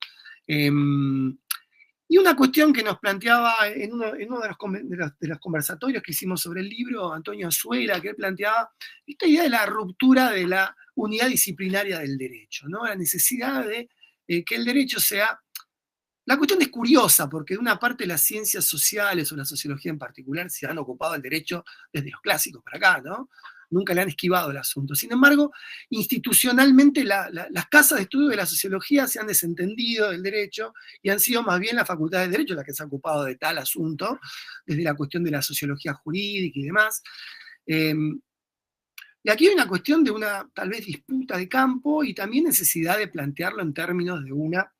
S4: Y una cuestión que nos planteaba en uno de los conversatorios que hicimos sobre el libro, Antonio Azuela, que él planteaba esta idea de la ruptura de la unidad disciplinaria del derecho, ¿no? La necesidad de que el derecho sea... La cuestión es curiosa, porque de una parte las ciencias sociales o la sociología en particular se han ocupado del derecho desde los clásicos para acá, ¿no? nunca le han esquivado el asunto. Sin embargo, institucionalmente las casas de estudio de la sociología se han desentendido del derecho y han sido más bien la Facultad de Derecho la que se ha ocupado de tal asunto, desde la cuestión de la sociología jurídica y demás. Y aquí hay una cuestión de una, tal vez, disputa de campo y también necesidad de plantearlo en términos de una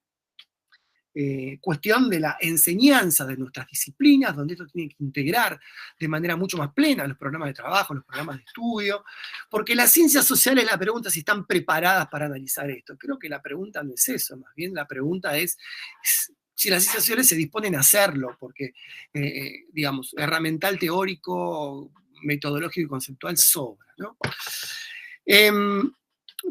S4: cuestión de la enseñanza de nuestras disciplinas, donde esto tiene que integrar de manera mucho más plena los programas de trabajo, los programas de estudio, porque las ciencias sociales, la pregunta es si están preparadas para analizar esto. Creo que la pregunta no es eso, más bien la pregunta es si las ciencias sociales se disponen a hacerlo, porque, digamos, herramental teórico, metodológico y conceptual sobra, ¿no?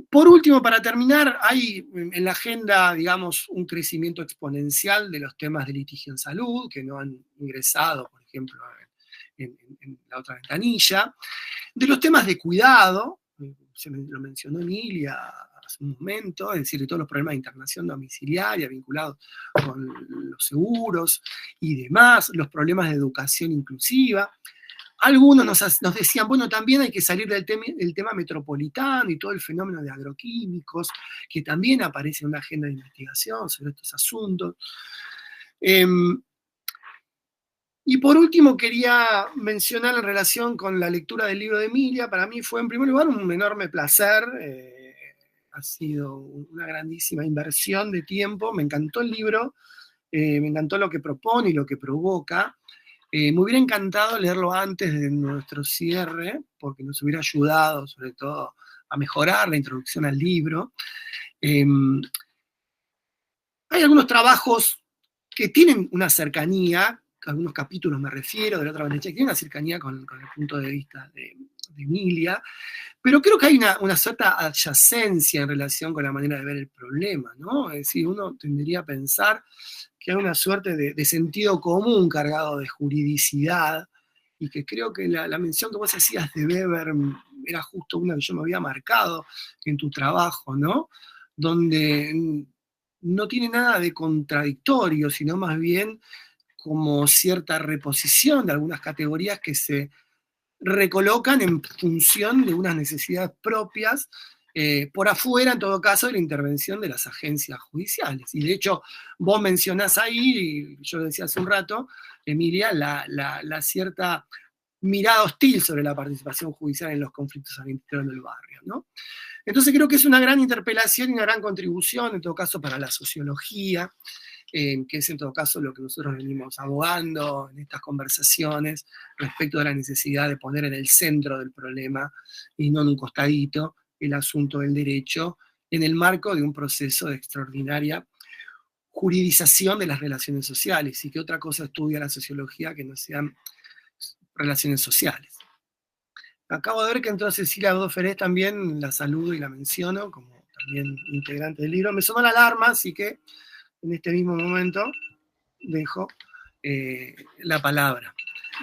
S4: Por último, para terminar, hay en la agenda, digamos, un crecimiento exponencial de los temas de litigio en salud, que no han ingresado, por ejemplo, en la otra ventanilla, de los temas de cuidado, lo mencionó Emilia hace un momento, es decir, de todos los problemas de internación domiciliaria vinculados con los seguros y demás, los problemas de educación inclusiva. Algunos nos decían, bueno, también hay que salir del tema metropolitano y todo el fenómeno de agroquímicos, que también aparece en una agenda de investigación sobre estos asuntos. Y por último quería mencionar en relación con la lectura del libro de Emilia. Para mí fue en primer lugar un enorme placer, ha sido una grandísima inversión de tiempo, me encantó el libro, me encantó lo que propone y lo que provoca. Me hubiera encantado leerlo antes de nuestro cierre, porque nos hubiera ayudado sobre todo a mejorar la introducción al libro. Hay algunos trabajos que tienen una cercanía, algunos capítulos me refiero, de la otra ventanilla, que tienen una cercanía con el punto de vista de Emilia, pero creo que hay una cierta adyacencia en relación con la manera de ver el problema, ¿no? Es decir, uno tendería a pensar que hay una suerte de sentido común cargado de juridicidad, y que creo que la mención que vos hacías de Weber era justo una que yo me había marcado en tu trabajo, ¿no? Donde no tiene nada de contradictorio, sino más bien como cierta reposición de algunas categorías que se recolocan en función de unas necesidades propias, por afuera, en todo caso, de la intervención de las agencias judiciales. Y de hecho, vos mencionás ahí, y yo lo decía hace un rato, Emilia, la cierta mirada hostil sobre la participación judicial en los conflictos al interior del barrio, ¿no? Entonces creo que es una gran interpelación y una gran contribución, en todo caso, para la sociología, que es en todo caso lo que nosotros venimos abogando en estas conversaciones respecto de la necesidad de poner en el centro del problema y no en un costadito el asunto del derecho en el marco de un proceso de extraordinaria juridización de las relaciones sociales. Y que otra cosa estudia la sociología que no sean relaciones sociales. Acabo de ver que entonces Cecilia Godó-Ferez también la saludo y la menciono como también integrante del libro. Me sonó la alarma, así que en este mismo momento dejo la palabra.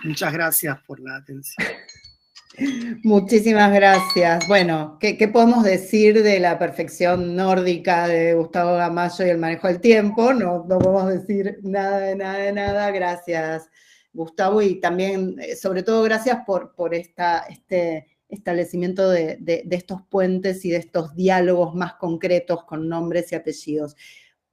S4: Muchas gracias por la atención.
S1: Muchísimas gracias. Bueno, ¿qué podemos decir de la perfección nórdica de Gustavo Gamallo y el manejo del tiempo? No podemos decir nada. Gracias, Gustavo, y también, sobre todo, gracias por este establecimiento de estos puentes y de estos diálogos más concretos con nombres y apellidos.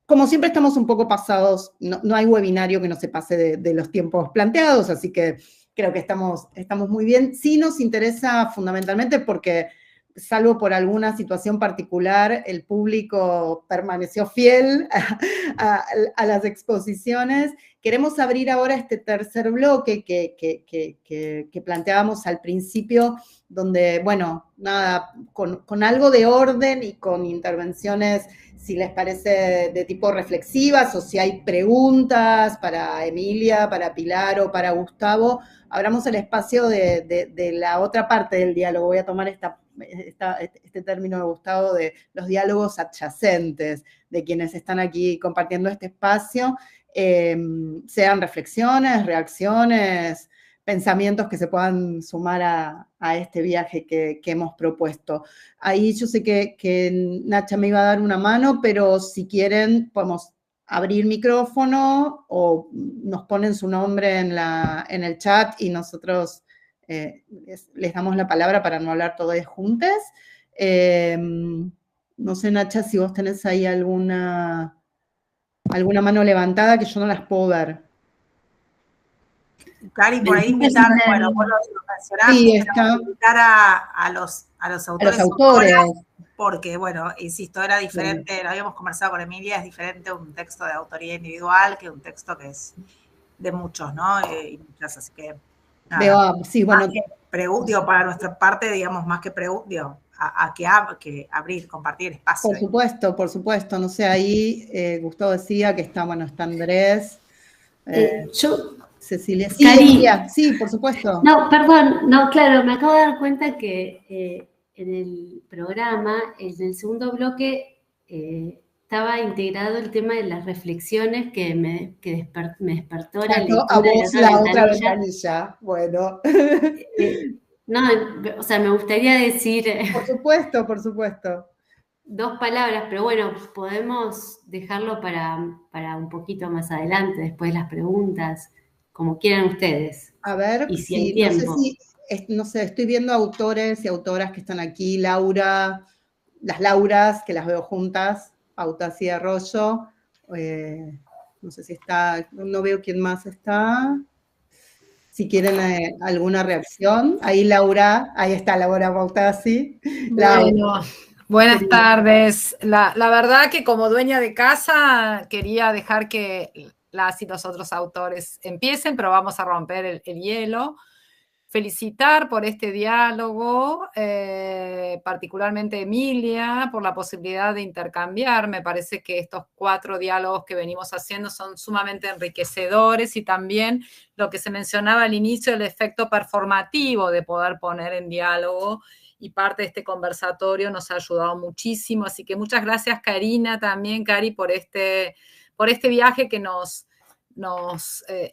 S1: Como siempre estamos un poco pasados, no hay webinario que no se pase de los tiempos planteados, así que creo que estamos muy bien. Sí nos interesa fundamentalmente porque, salvo por alguna situación particular, el público permaneció fiel a las exposiciones. Queremos abrir ahora este tercer bloque que planteábamos al principio, donde, bueno, nada, con algo de orden y con intervenciones, si les parece, de tipo reflexivas, o si hay preguntas para Emilia, para Pilar o para Gustavo, abramos el espacio de la otra parte del diálogo. Voy a tomar este término de Gustavo de los diálogos adyacentes, de quienes están aquí compartiendo este espacio, sean reflexiones, reacciones, pensamientos que se puedan sumar a este viaje que hemos propuesto. Ahí yo sé que Nacha me iba a dar una mano, pero si quieren podemos abrir micrófono o nos ponen su nombre en el chat y nosotros les damos la palabra para no hablar todos juntos. No sé, Nacha, si vos tenés ahí alguna mano levantada, que yo no las puedo ver.
S2: Cari, por ahí invitar, bueno, vos lo mencionaste,
S1: sí,
S2: invitar a los autores.
S1: A los autores.
S2: Porque, bueno, insisto, era diferente, lo habíamos conversado con Emilia, es diferente un texto de autoría individual que un texto que es de muchos, ¿no? Y muchas, así que, nada.
S1: Sí, bueno.
S2: Para nuestra parte, digamos, más que que abrir, compartir espacio.
S1: Por supuesto, no sé, ahí Gustavo decía que está Andrés. Cecilia. Sí, por supuesto.
S3: No, perdón, no, claro, me acabo de dar cuenta que en el programa, en el segundo bloque, estaba integrado el tema de las reflexiones que me despertó la lectura
S1: a vos
S3: de
S1: la otra ventanilla. Bueno.
S3: No, o sea, me gustaría decir...
S1: Por supuesto.
S3: 2 palabras, pero bueno, podemos dejarlo para un poquito más adelante, después de las preguntas, como quieran ustedes.
S1: A ver,
S3: y si hay tiempo.
S1: No sé, estoy viendo autores y autoras que están aquí, Laura, las Lauras, que las veo juntas, Autas y Arroyo, no sé si está, no veo quién más está. Si quieren alguna reacción. Ahí Laura, ahí está Laura Bautasi.
S5: Bueno, buenas tardes. La verdad que como dueña de casa quería dejar que las y los otros autores empiecen, pero vamos a romper el hielo. Felicitar por este diálogo, particularmente Emilia, por la posibilidad de intercambiar. Me parece que estos 4 diálogos que venimos haciendo son sumamente enriquecedores y también lo que se mencionaba al inicio, el efecto performativo de poder poner en diálogo, y parte de este conversatorio nos ha ayudado muchísimo. Así que muchas gracias, Karina, también, Cari, por este viaje que nos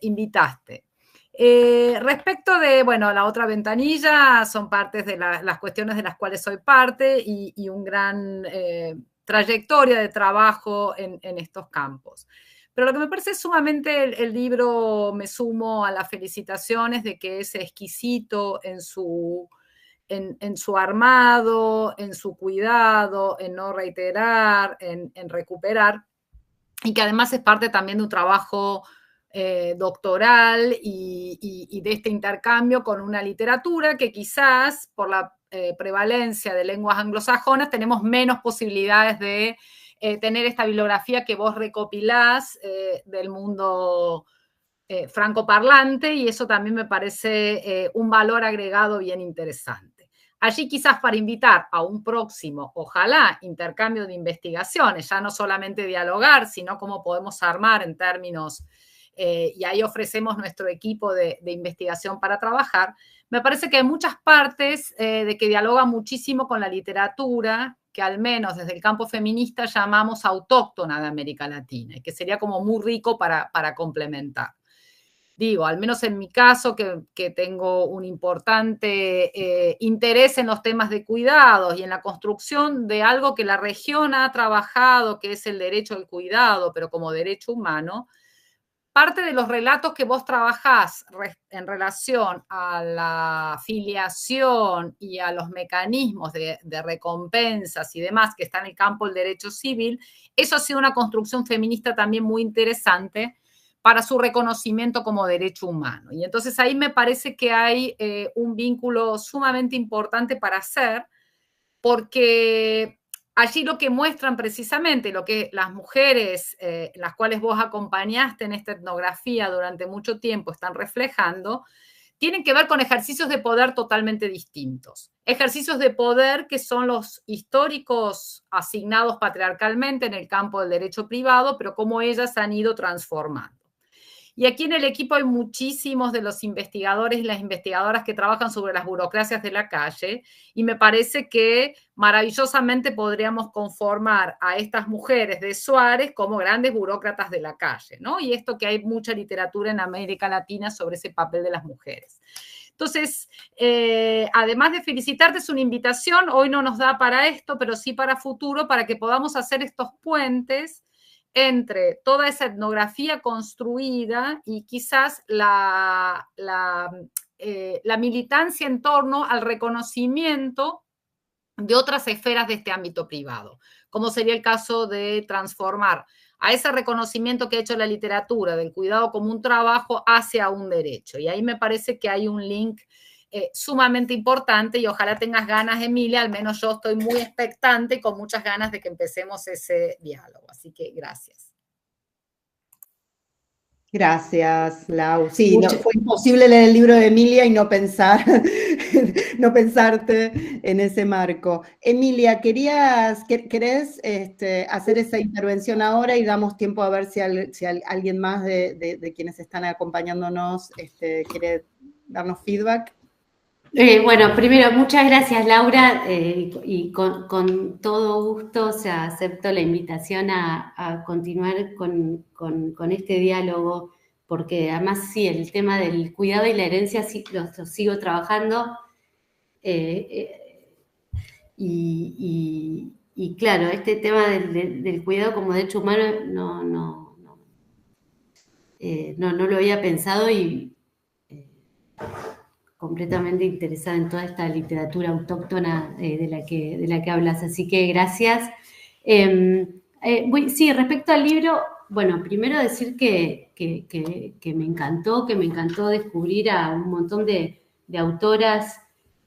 S5: invitaste. Respecto de, la otra ventanilla, son partes de las cuestiones de las cuales soy parte y un gran trayectoria de trabajo en estos campos. Pero lo que me parece sumamente el libro, me sumo a las felicitaciones de que es exquisito en su armado, en su cuidado, en no reiterar, en recuperar, y que además es parte también de un trabajo doctoral y de este intercambio con una literatura que quizás por la prevalencia de lenguas anglosajonas tenemos menos posibilidades de tener esta bibliografía que vos recopilás del mundo francoparlante, y eso también me parece un valor agregado bien interesante. Allí quizás para invitar a un próximo, ojalá, intercambio de investigaciones, ya no solamente dialogar, sino cómo podemos armar en términos, y ahí ofrecemos nuestro equipo de investigación para trabajar. Me parece que hay muchas partes de que dialoga muchísimo con la literatura, que al menos desde el campo feminista llamamos autóctona de América Latina, y que sería como muy rico para complementar. Digo, al menos en mi caso, que tengo un importante interés en los temas de cuidados y en la construcción de algo que la región ha trabajado, que es el derecho al cuidado, pero como derecho humano, parte de los relatos que vos trabajás en relación a la filiación y a los mecanismos de recompensas y demás que está en el campo del derecho civil, eso ha sido una construcción feminista también muy interesante para su reconocimiento como derecho humano. Y entonces ahí me parece que hay un vínculo sumamente importante para hacer, porque allí lo que muestran precisamente, lo que las mujeres, las cuales vos acompañaste en esta etnografía durante mucho tiempo, están reflejando, tienen que ver con ejercicios de poder totalmente distintos. Ejercicios de poder que son los históricos asignados patriarcalmente en el campo del derecho privado, pero cómo ellas han ido transformando. Y aquí en el equipo hay muchísimos de los investigadores y las investigadoras que trabajan sobre las burocracias de la calle, y me parece que maravillosamente podríamos conformar a estas mujeres de Suárez como grandes burócratas de la calle, ¿no? Y esto que hay mucha literatura en América Latina sobre ese papel de las mujeres. Entonces, además de felicitarte, es una invitación, hoy no nos da para esto, pero sí para futuro, para que podamos hacer estos puentes entre toda esa etnografía construida y quizás la la militancia en torno al reconocimiento de otras esferas de este ámbito privado, como sería el caso de transformar a ese reconocimiento que ha hecho la literatura del cuidado como un trabajo hacia un derecho. Y ahí me parece que hay un link sumamente importante y ojalá tengas ganas, Emilia, al menos yo estoy muy expectante y con muchas ganas de que empecemos ese diálogo. Así que gracias.
S1: Gracias, Lau. Sí, no, fue imposible leer el libro de Emilia y no pensar, no pensarte en ese marco. Emilia, ¿querés hacer esa intervención ahora y damos tiempo a ver si alguien más de quienes están acompañándonos quiere darnos feedback?
S3: Bueno, primero, muchas gracias, Laura, y con todo gusto, o sea, acepto la invitación a continuar con este diálogo, porque además sí, el tema del cuidado y la herencia sí lo sigo trabajando, y claro, este tema del cuidado como derecho humano no lo había pensado y completamente interesada en toda esta literatura autóctona de la que hablas, así que gracias. Sí, respecto al libro, bueno, primero decir que me encantó descubrir a un montón de autoras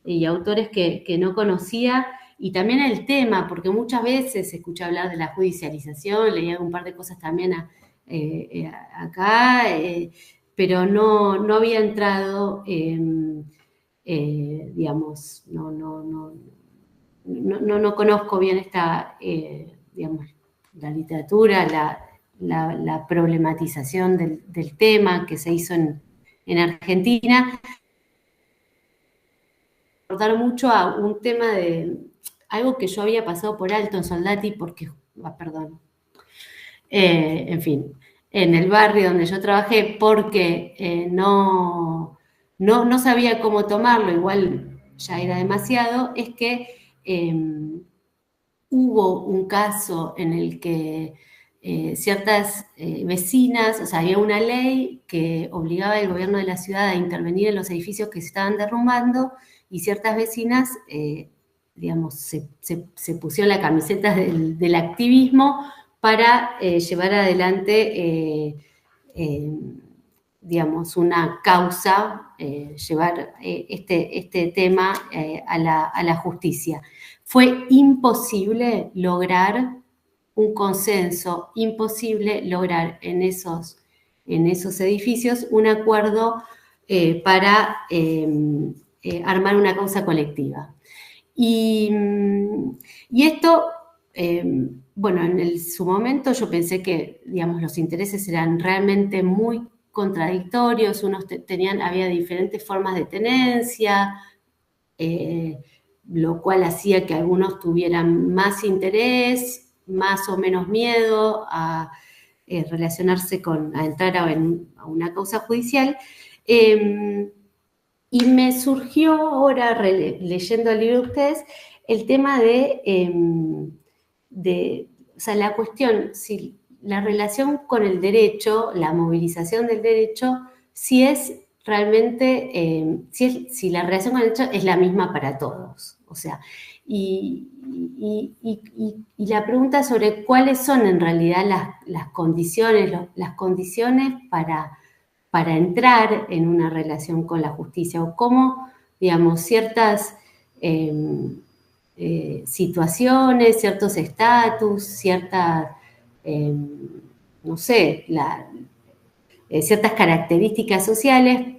S3: y autores que no conocía, y también el tema, porque muchas veces se escucha hablar de la judicialización, leí un par de cosas también acá, pero no había entrado, digamos, no conozco bien esta, digamos, la literatura, la problematización del tema que se hizo en Argentina. Recordar mucho a un tema de algo que yo había pasado por alto en Soldati, porque, perdón, en fin, en el barrio donde yo trabajé, porque no sabía cómo tomarlo, igual ya era demasiado, es que hubo un caso en el que ciertas vecinas, o sea, había una ley que obligaba al gobierno de la ciudad a intervenir en los edificios que se estaban derrumbando, y ciertas vecinas, digamos, se pusieron la camiseta del activismo para llevar adelante, digamos, una causa, llevar este tema a la justicia. Fue imposible lograr un consenso, imposible lograr en esos edificios un acuerdo para armar una causa colectiva. Y esto, bueno, en su momento yo pensé que, digamos, los intereses eran realmente muy contradictorios, había diferentes formas de tenencia, lo cual hacía que algunos tuvieran más interés, más o menos miedo a relacionarse a entrar a una causa judicial. Y me surgió ahora, leyendo el libro de ustedes, el tema o sea, la cuestión, si la relación con el derecho, la movilización del derecho, si es realmente, si la relación con el derecho es la misma para todos. O sea, y la pregunta sobre cuáles son en realidad las condiciones para entrar en una relación con la justicia, o cómo, digamos, ciertas situaciones, ciertos estatus, ciertas, no sé, ciertas características sociales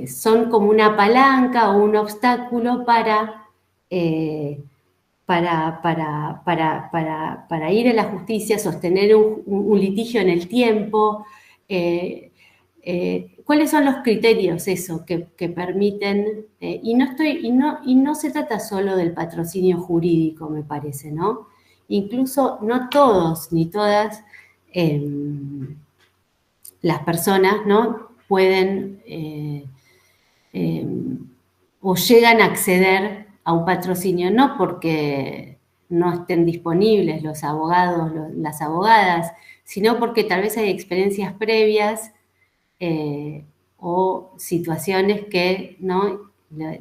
S3: son como una palanca o un obstáculo para ir a la justicia, sostener un litigio en el tiempo. ¿Cuáles son los criterios que permiten? Y no se trata solo del patrocinio jurídico, me parece, ¿no? Incluso no todos ni todas las personas, ¿no?, pueden o llegan a acceder a un patrocinio, no porque no estén disponibles los abogados, las abogadas, sino porque tal vez hay experiencias previas o situaciones que no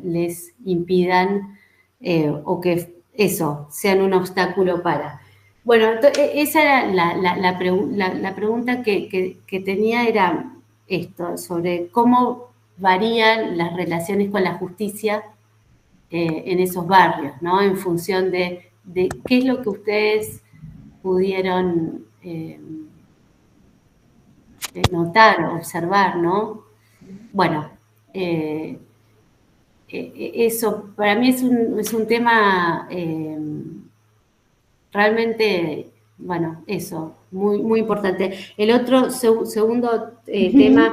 S3: les impidan o que eso sean un obstáculo para. Bueno, esa era la pregunta que tenía, era esto, sobre cómo varían las relaciones con la justicia en esos barrios, ¿no? En función de qué es lo que ustedes pudieron notar, observar, ¿no? Bueno, eso para mí es un tema realmente, bueno, eso, muy, muy importante. El otro segundo tema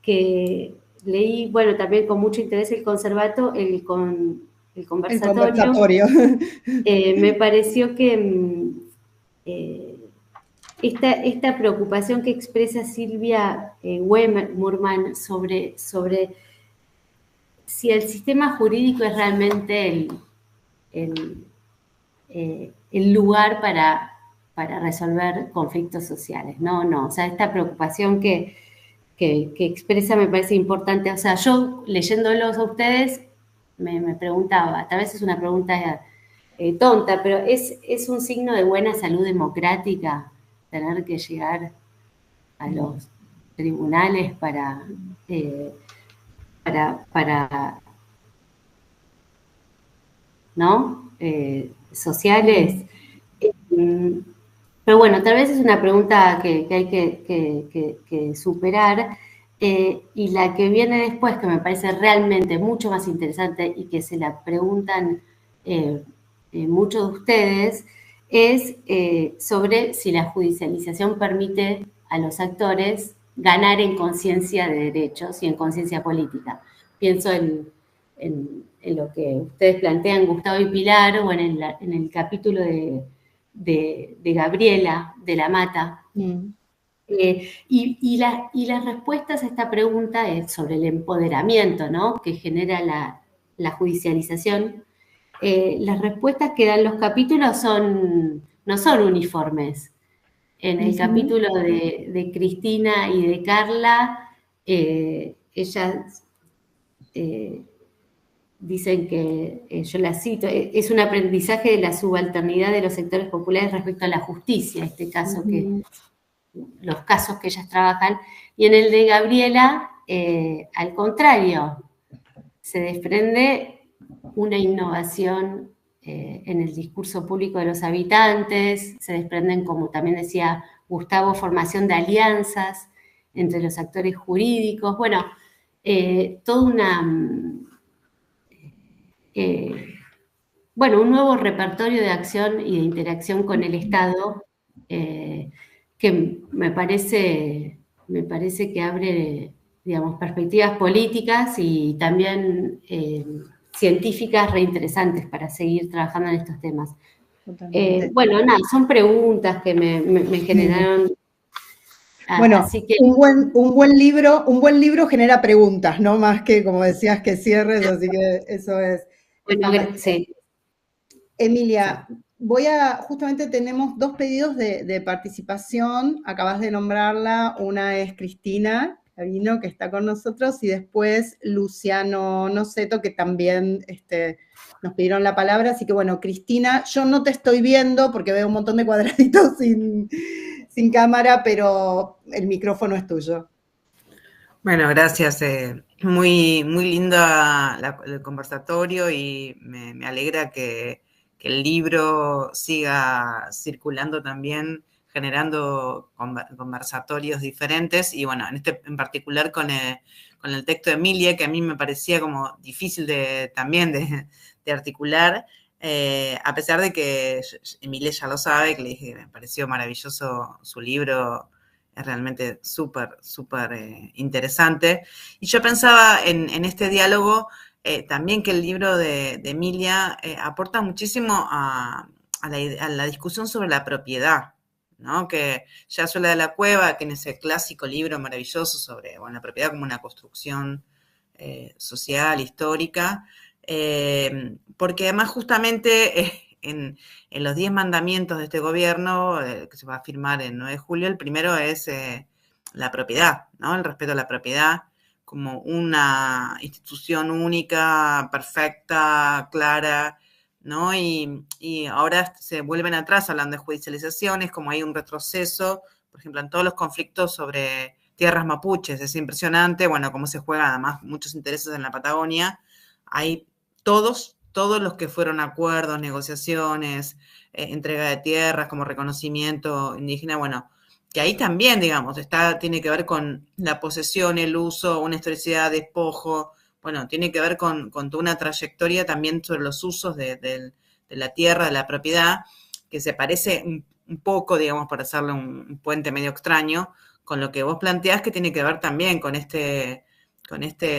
S3: que leí, bueno, también con mucho interés, el conversatorio.
S1: El conversatorio.
S3: Me pareció que esta preocupación que expresa Silvia Wemerman sobre si el sistema jurídico es realmente el lugar para resolver conflictos sociales. No, o sea, esta preocupación que expresa me parece importante. O sea, yo leyéndolos a ustedes me preguntaba, tal vez es una pregunta tonta, pero ¿es un signo de buena salud democrática tener que llegar a los tribunales para ¿no? Sociales? Pero bueno, tal vez es una pregunta que hay que superar. Y la que viene después, que me parece realmente mucho más interesante y que se la preguntan muchos de ustedes, es sobre si la judicialización permite a los actores ganar en conciencia de derechos y en conciencia política. Pienso en lo que ustedes plantean, Gustavo y Pilar, o en el capítulo de Gabriela, de la Mata. Y las respuestas a esta pregunta es sobre el empoderamiento, ¿no?, que genera la judicialización. Las respuestas que dan los capítulos no son uniformes. En el capítulo de Cristina y de Carla, ellas dicen que, yo la cito, es un aprendizaje de la subalternidad de los sectores populares respecto a la justicia, este caso los casos que ellas trabajan. Y en el de Gabriela, al contrario, se desprende una innovación en el discurso público de los habitantes, se desprenden, como también decía Gustavo, formación de alianzas entre los actores jurídicos, bueno, toda un nuevo repertorio de acción y de interacción con el Estado, que me parece que abre, digamos, perspectivas políticas y también científicas reinteresantes para seguir trabajando en estos temas. Bueno, nada, son preguntas que me generaron.
S1: Bueno,
S3: así que,
S1: un buen libro genera preguntas, ¿no? Más que, como decías, que cierres, así que eso es.
S3: Bueno, sí.
S1: Emilia, justamente tenemos dos pedidos de participación, acabas de nombrarla, una es Cristina Gavino, que está con nosotros, y después Luciano Noceto, que también nos pidieron la palabra, así que bueno, Cristina, yo no te estoy viendo porque veo un montón de cuadraditos sin cámara, pero el micrófono es tuyo.
S6: Bueno, gracias. Muy, muy lindo el conversatorio y me alegra que el libro siga circulando también, generando conversatorios diferentes. Y bueno, en particular con el texto de Emilia, que a mí me parecía como difícil también de articular, a pesar de que Emilia ya lo sabe, que le dije que me pareció maravilloso su libro. Es realmente súper, súper interesante. Y yo pensaba en este diálogo también que el libro de Emilia aporta muchísimo a la discusión sobre la propiedad, ¿no? Que ya Sola de la Cueva, que en ese clásico libro maravilloso sobre la propiedad como una construcción social, histórica, porque además justamente en los 10 mandamientos de este gobierno, que se va a firmar el 9 de julio, el primero es la propiedad, ¿no? El respeto a la propiedad como una institución única, perfecta, clara, ¿no? Y ahora se vuelven atrás hablando de judicializaciones, como hay un retroceso, por ejemplo, en todos los conflictos sobre tierras mapuches. Es impresionante, bueno, cómo se juegan además muchos intereses en la Patagonia. Hay todos los que fueron acuerdos, negociaciones, entrega de tierras como reconocimiento indígena, bueno, que ahí también, digamos, tiene que ver con la posesión, el uso, una historicidad, despojo, bueno, tiene que ver con toda una trayectoria también sobre los usos de la tierra, de la propiedad, que se parece un poco, digamos, para hacerle un puente medio extraño, con lo que vos planteás, que tiene que ver también con este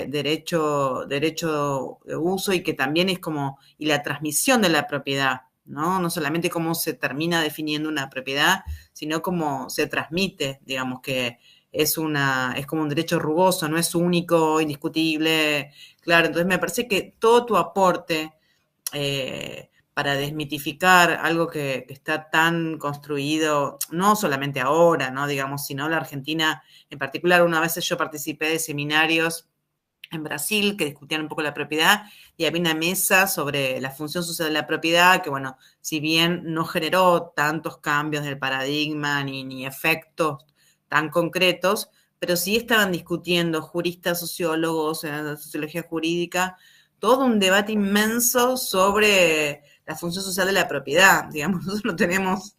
S6: derecho de uso, y que también es como, y la transmisión de la propiedad, ¿no? No solamente cómo se termina definiendo una propiedad, sino cómo se transmite, digamos, que es como un derecho rugoso, no es único, indiscutible, claro. Entonces me parece que todo tu aporte para desmitificar algo que está tan construido, no solamente ahora, ¿no? Digamos, sino la Argentina en particular. Una vez yo participé de seminarios en Brasil que discutían un poco la propiedad, y había una mesa sobre la función social de la propiedad que, bueno, si bien no generó tantos cambios del paradigma ni efectos tan concretos, pero sí estaban discutiendo juristas, sociólogos, sociología jurídica, todo un debate inmenso sobre la función social de la propiedad. Digamos, nosotros no tenemos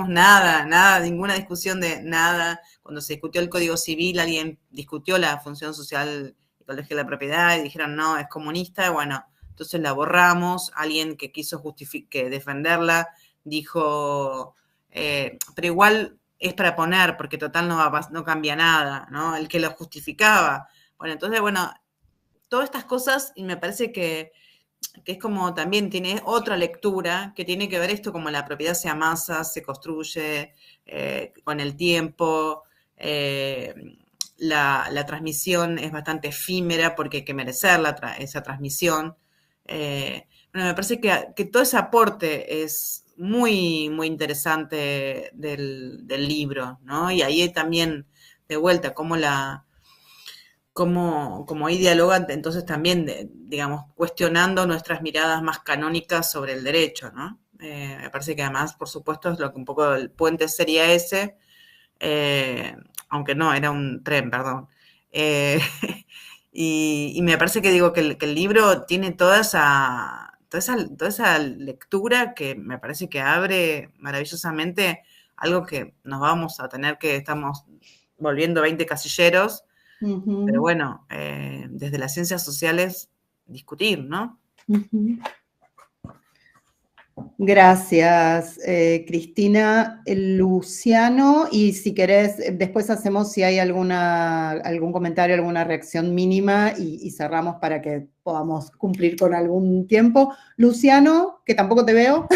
S6: nada, ninguna discusión de nada. Cuando se discutió el Código Civil, alguien discutió la función social ecológica de la propiedad y dijeron, no, es comunista, bueno, entonces la borramos. Alguien que quiso defenderla dijo, pero igual es para poner, porque total no cambia nada, ¿no? El que lo justificaba. Bueno, entonces, bueno, todas estas cosas, y me parece que es como también tiene otra lectura que tiene que ver esto, como la propiedad se amasa, se construye con el tiempo, la transmisión es bastante efímera porque hay que merecer esa transmisión. Bueno, me parece que todo ese aporte es muy, muy interesante del libro, ¿no? Y ahí también, de vuelta, como ahí dialogan, entonces también, digamos, cuestionando nuestras miradas más canónicas sobre el derecho, ¿no? Me parece que además, por supuesto, es lo que un poco el puente sería ese, aunque no, era un tren, perdón. Y me parece que digo que el libro tiene toda esa lectura que me parece que abre maravillosamente algo que nos vamos a tener que, estamos volviendo 20 casilleros. Pero bueno, desde las ciencias sociales, discutir, ¿no?
S1: Gracias, Cristina. Luciano, y si querés, después hacemos si hay algún comentario, alguna reacción mínima, y cerramos para que podamos cumplir con algún tiempo. Luciano, que tampoco te veo.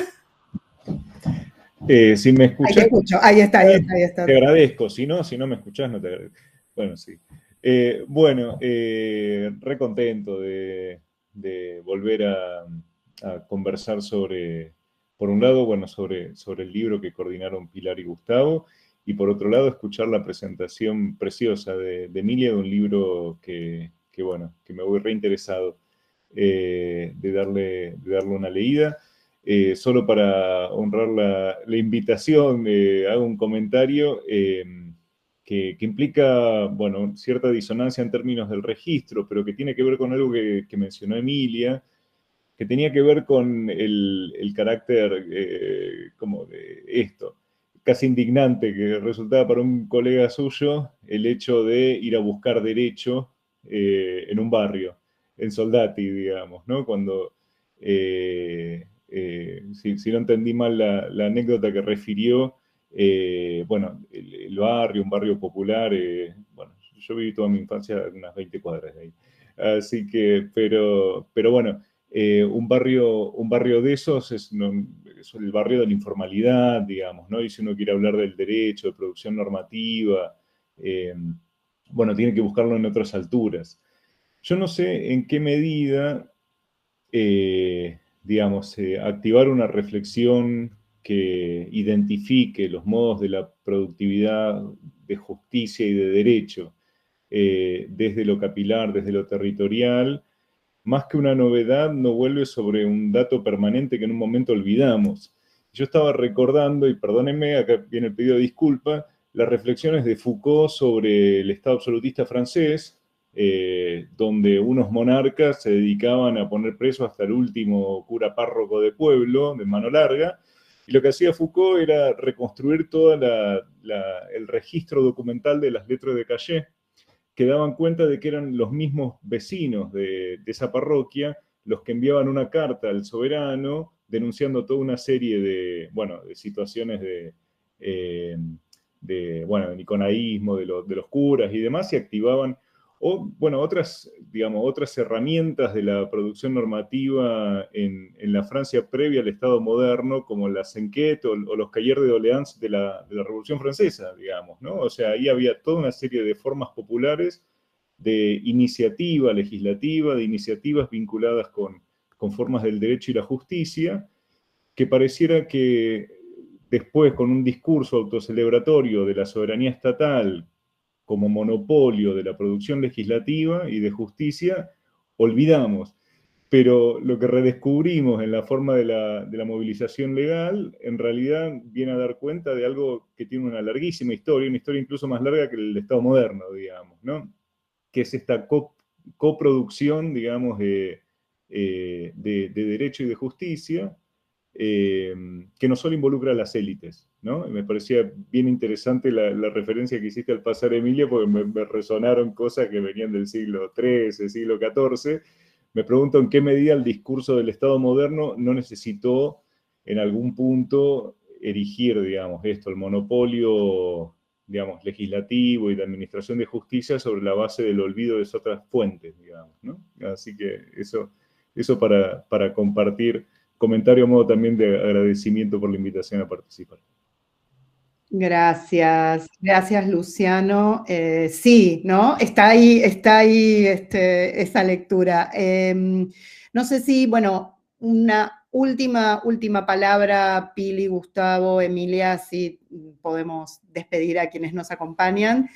S7: Si me escuchás...
S1: Ahí te escucho, ahí está.
S7: Te agradezco, si no me escuchás, no te agradezco. Bueno, sí. Re contento de volver a conversar sobre, por un lado, bueno, sobre el libro que coordinaron Pilar y Gustavo, y por otro lado, escuchar la presentación preciosa de Emilia, de un libro que me voy reinteresado de darle una leída. Solo para honrar la invitación, hago un comentario que implica, bueno, cierta disonancia en términos del registro, pero que tiene que ver con algo que mencionó Emilia, que tenía que ver con el carácter como de esto, casi indignante, que resultaba para un colega suyo el hecho de ir a buscar derecho en un barrio, en Soldati, digamos, ¿no? Cuando, si no entendí mal la anécdota que refirió, bueno, el barrio, un barrio popular, bueno, yo viví toda mi infancia unas 20 cuadras de ahí. Así que, pero bueno, un barrio de esos es el barrio de la informalidad, digamos, ¿no? Y si uno quiere hablar del derecho, de producción normativa, bueno, tiene que buscarlo en otras alturas. Yo no sé en qué medida, digamos, activar una reflexión que identifique los modos de la productividad justicia y de derecho, desde lo capilar, desde lo territorial, más que una novedad, no vuelve sobre un dato permanente que en un momento olvidamos. Yo estaba recordando, y perdónenme, acá viene el pedido de disculpa, las reflexiones de Foucault sobre el Estado absolutista francés, donde unos monarcas se dedicaban a poner preso hasta el último cura párroco de pueblo, de mano larga, y lo que hacía Foucault era reconstruir todo el registro documental de las lettres de Cayet, que daban cuenta de que eran los mismos vecinos de esa parroquia los que enviaban una carta al soberano denunciando toda una serie de situaciones de niconaísmo, de los curas y demás, y activaban otras herramientas de la producción normativa en la Francia previa al Estado moderno, como las enquêtes o los cahiers de doléances de la Revolución Francesa, digamos, ¿no? O sea, ahí había toda una serie de formas populares de iniciativa legislativa, de iniciativas vinculadas con formas del derecho y la justicia, que pareciera que después, con un discurso autocelebratorio de la soberanía estatal como monopolio de la producción legislativa y de justicia, olvidamos. Pero lo que redescubrimos en la forma de la movilización legal, en realidad viene a dar cuenta de algo que tiene una larguísima historia, una historia incluso más larga que el Estado moderno, digamos, ¿no? Que es esta coproducción, digamos, de derecho y de justicia, que no solo involucra a las élites, ¿no? Me parecía bien interesante la referencia que hiciste al pasar, Emilia, porque me resonaron cosas que venían del siglo XIII, siglo XIV. Me pregunto en qué medida el discurso del Estado moderno no necesitó en algún punto erigir, digamos, el monopolio, digamos, legislativo y de administración de justicia sobre la base del olvido de esas otras fuentes, digamos, ¿no? Así que eso para compartir, comentario a modo también de agradecimiento por la invitación a participar.
S1: Gracias Luciano. Sí, ¿no? Está ahí esa lectura. No sé si, una última palabra, Pili, Gustavo, Emilia, si podemos despedir a quienes nos acompañan.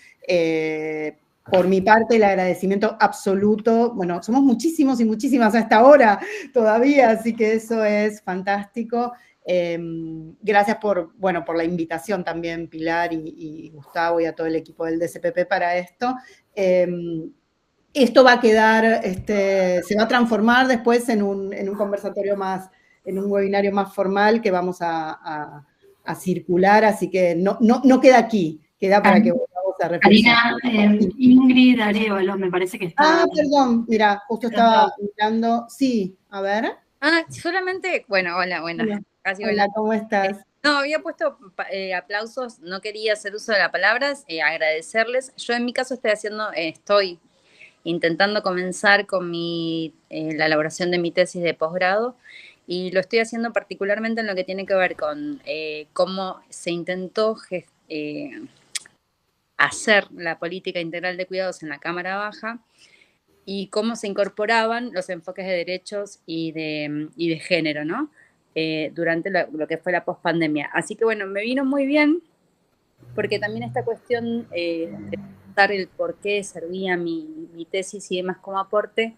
S1: Por mi parte, el agradecimiento absoluto. Bueno, somos muchísimos y muchísimas hasta ahora todavía, así que eso es fantástico. Gracias por la invitación también, Pilar y Gustavo, y a todo el equipo del DCPP para esto. Esto va a quedar, se va a transformar después en un conversatorio más, en un webinario más formal que vamos a circular, así que no queda aquí, queda para que volvamos a reflexionar.
S3: Karina, Ingrid Arevalo, me parece que está...
S1: Perdón, mira, justo estaba mirando. Sí, a ver.
S8: Solamente, hola, buenas.
S1: Hola, ¿cómo estás?
S8: No, había puesto aplausos, no quería hacer uso de las palabras, agradecerles. Yo en mi caso estoy intentando comenzar con la elaboración de mi tesis de posgrado, y lo estoy haciendo particularmente en lo que tiene que ver con cómo se intentó hacer la política integral de cuidados en la Cámara Baja y cómo se incorporaban los enfoques de derechos y de género, ¿no? Durante lo que fue la pospandemia. Así que me vino muy bien, porque también esta cuestión de pensar el por qué servía mi tesis y demás como aporte.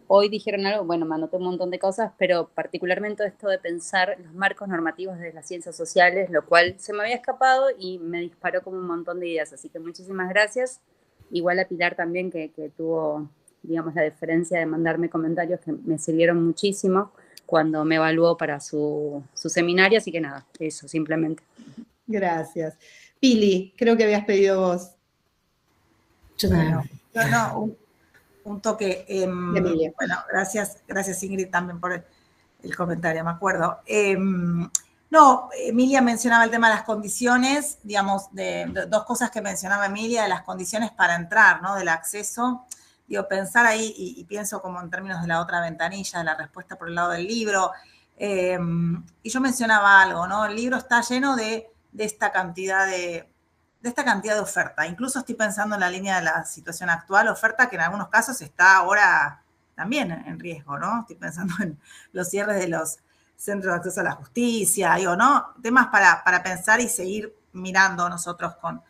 S8: Hoy dijeron algo, me anoté un montón de cosas, pero particularmente esto de pensar los marcos normativos de las ciencias sociales, lo cual se me había escapado y me disparó como un montón de ideas. Así que muchísimas gracias. Igual a Pilar también, que tuvo, digamos, la deferencia de mandarme comentarios que me sirvieron muchísimo cuando me evaluó para su seminario. Así que nada, eso simplemente.
S1: Gracias. Pili, creo que habías pedido vos.
S2: Un toque. Gracias Ingrid también por el comentario, me acuerdo. Emilia mencionaba el tema de las condiciones, digamos, de dos cosas que mencionaba Emilia, de las condiciones para entrar, ¿no? Del acceso. Pensar ahí, y pienso como en términos de la otra ventanilla, de la respuesta por el lado del libro. Y yo mencionaba algo, ¿no? El libro está lleno de esta cantidad de oferta. Incluso estoy pensando en la línea de la situación actual, oferta que en algunos casos está ahora también en riesgo, ¿no? Estoy pensando en los cierres de los centros de acceso a la justicia, ¿no? Temas para pensar y seguir mirando nosotros con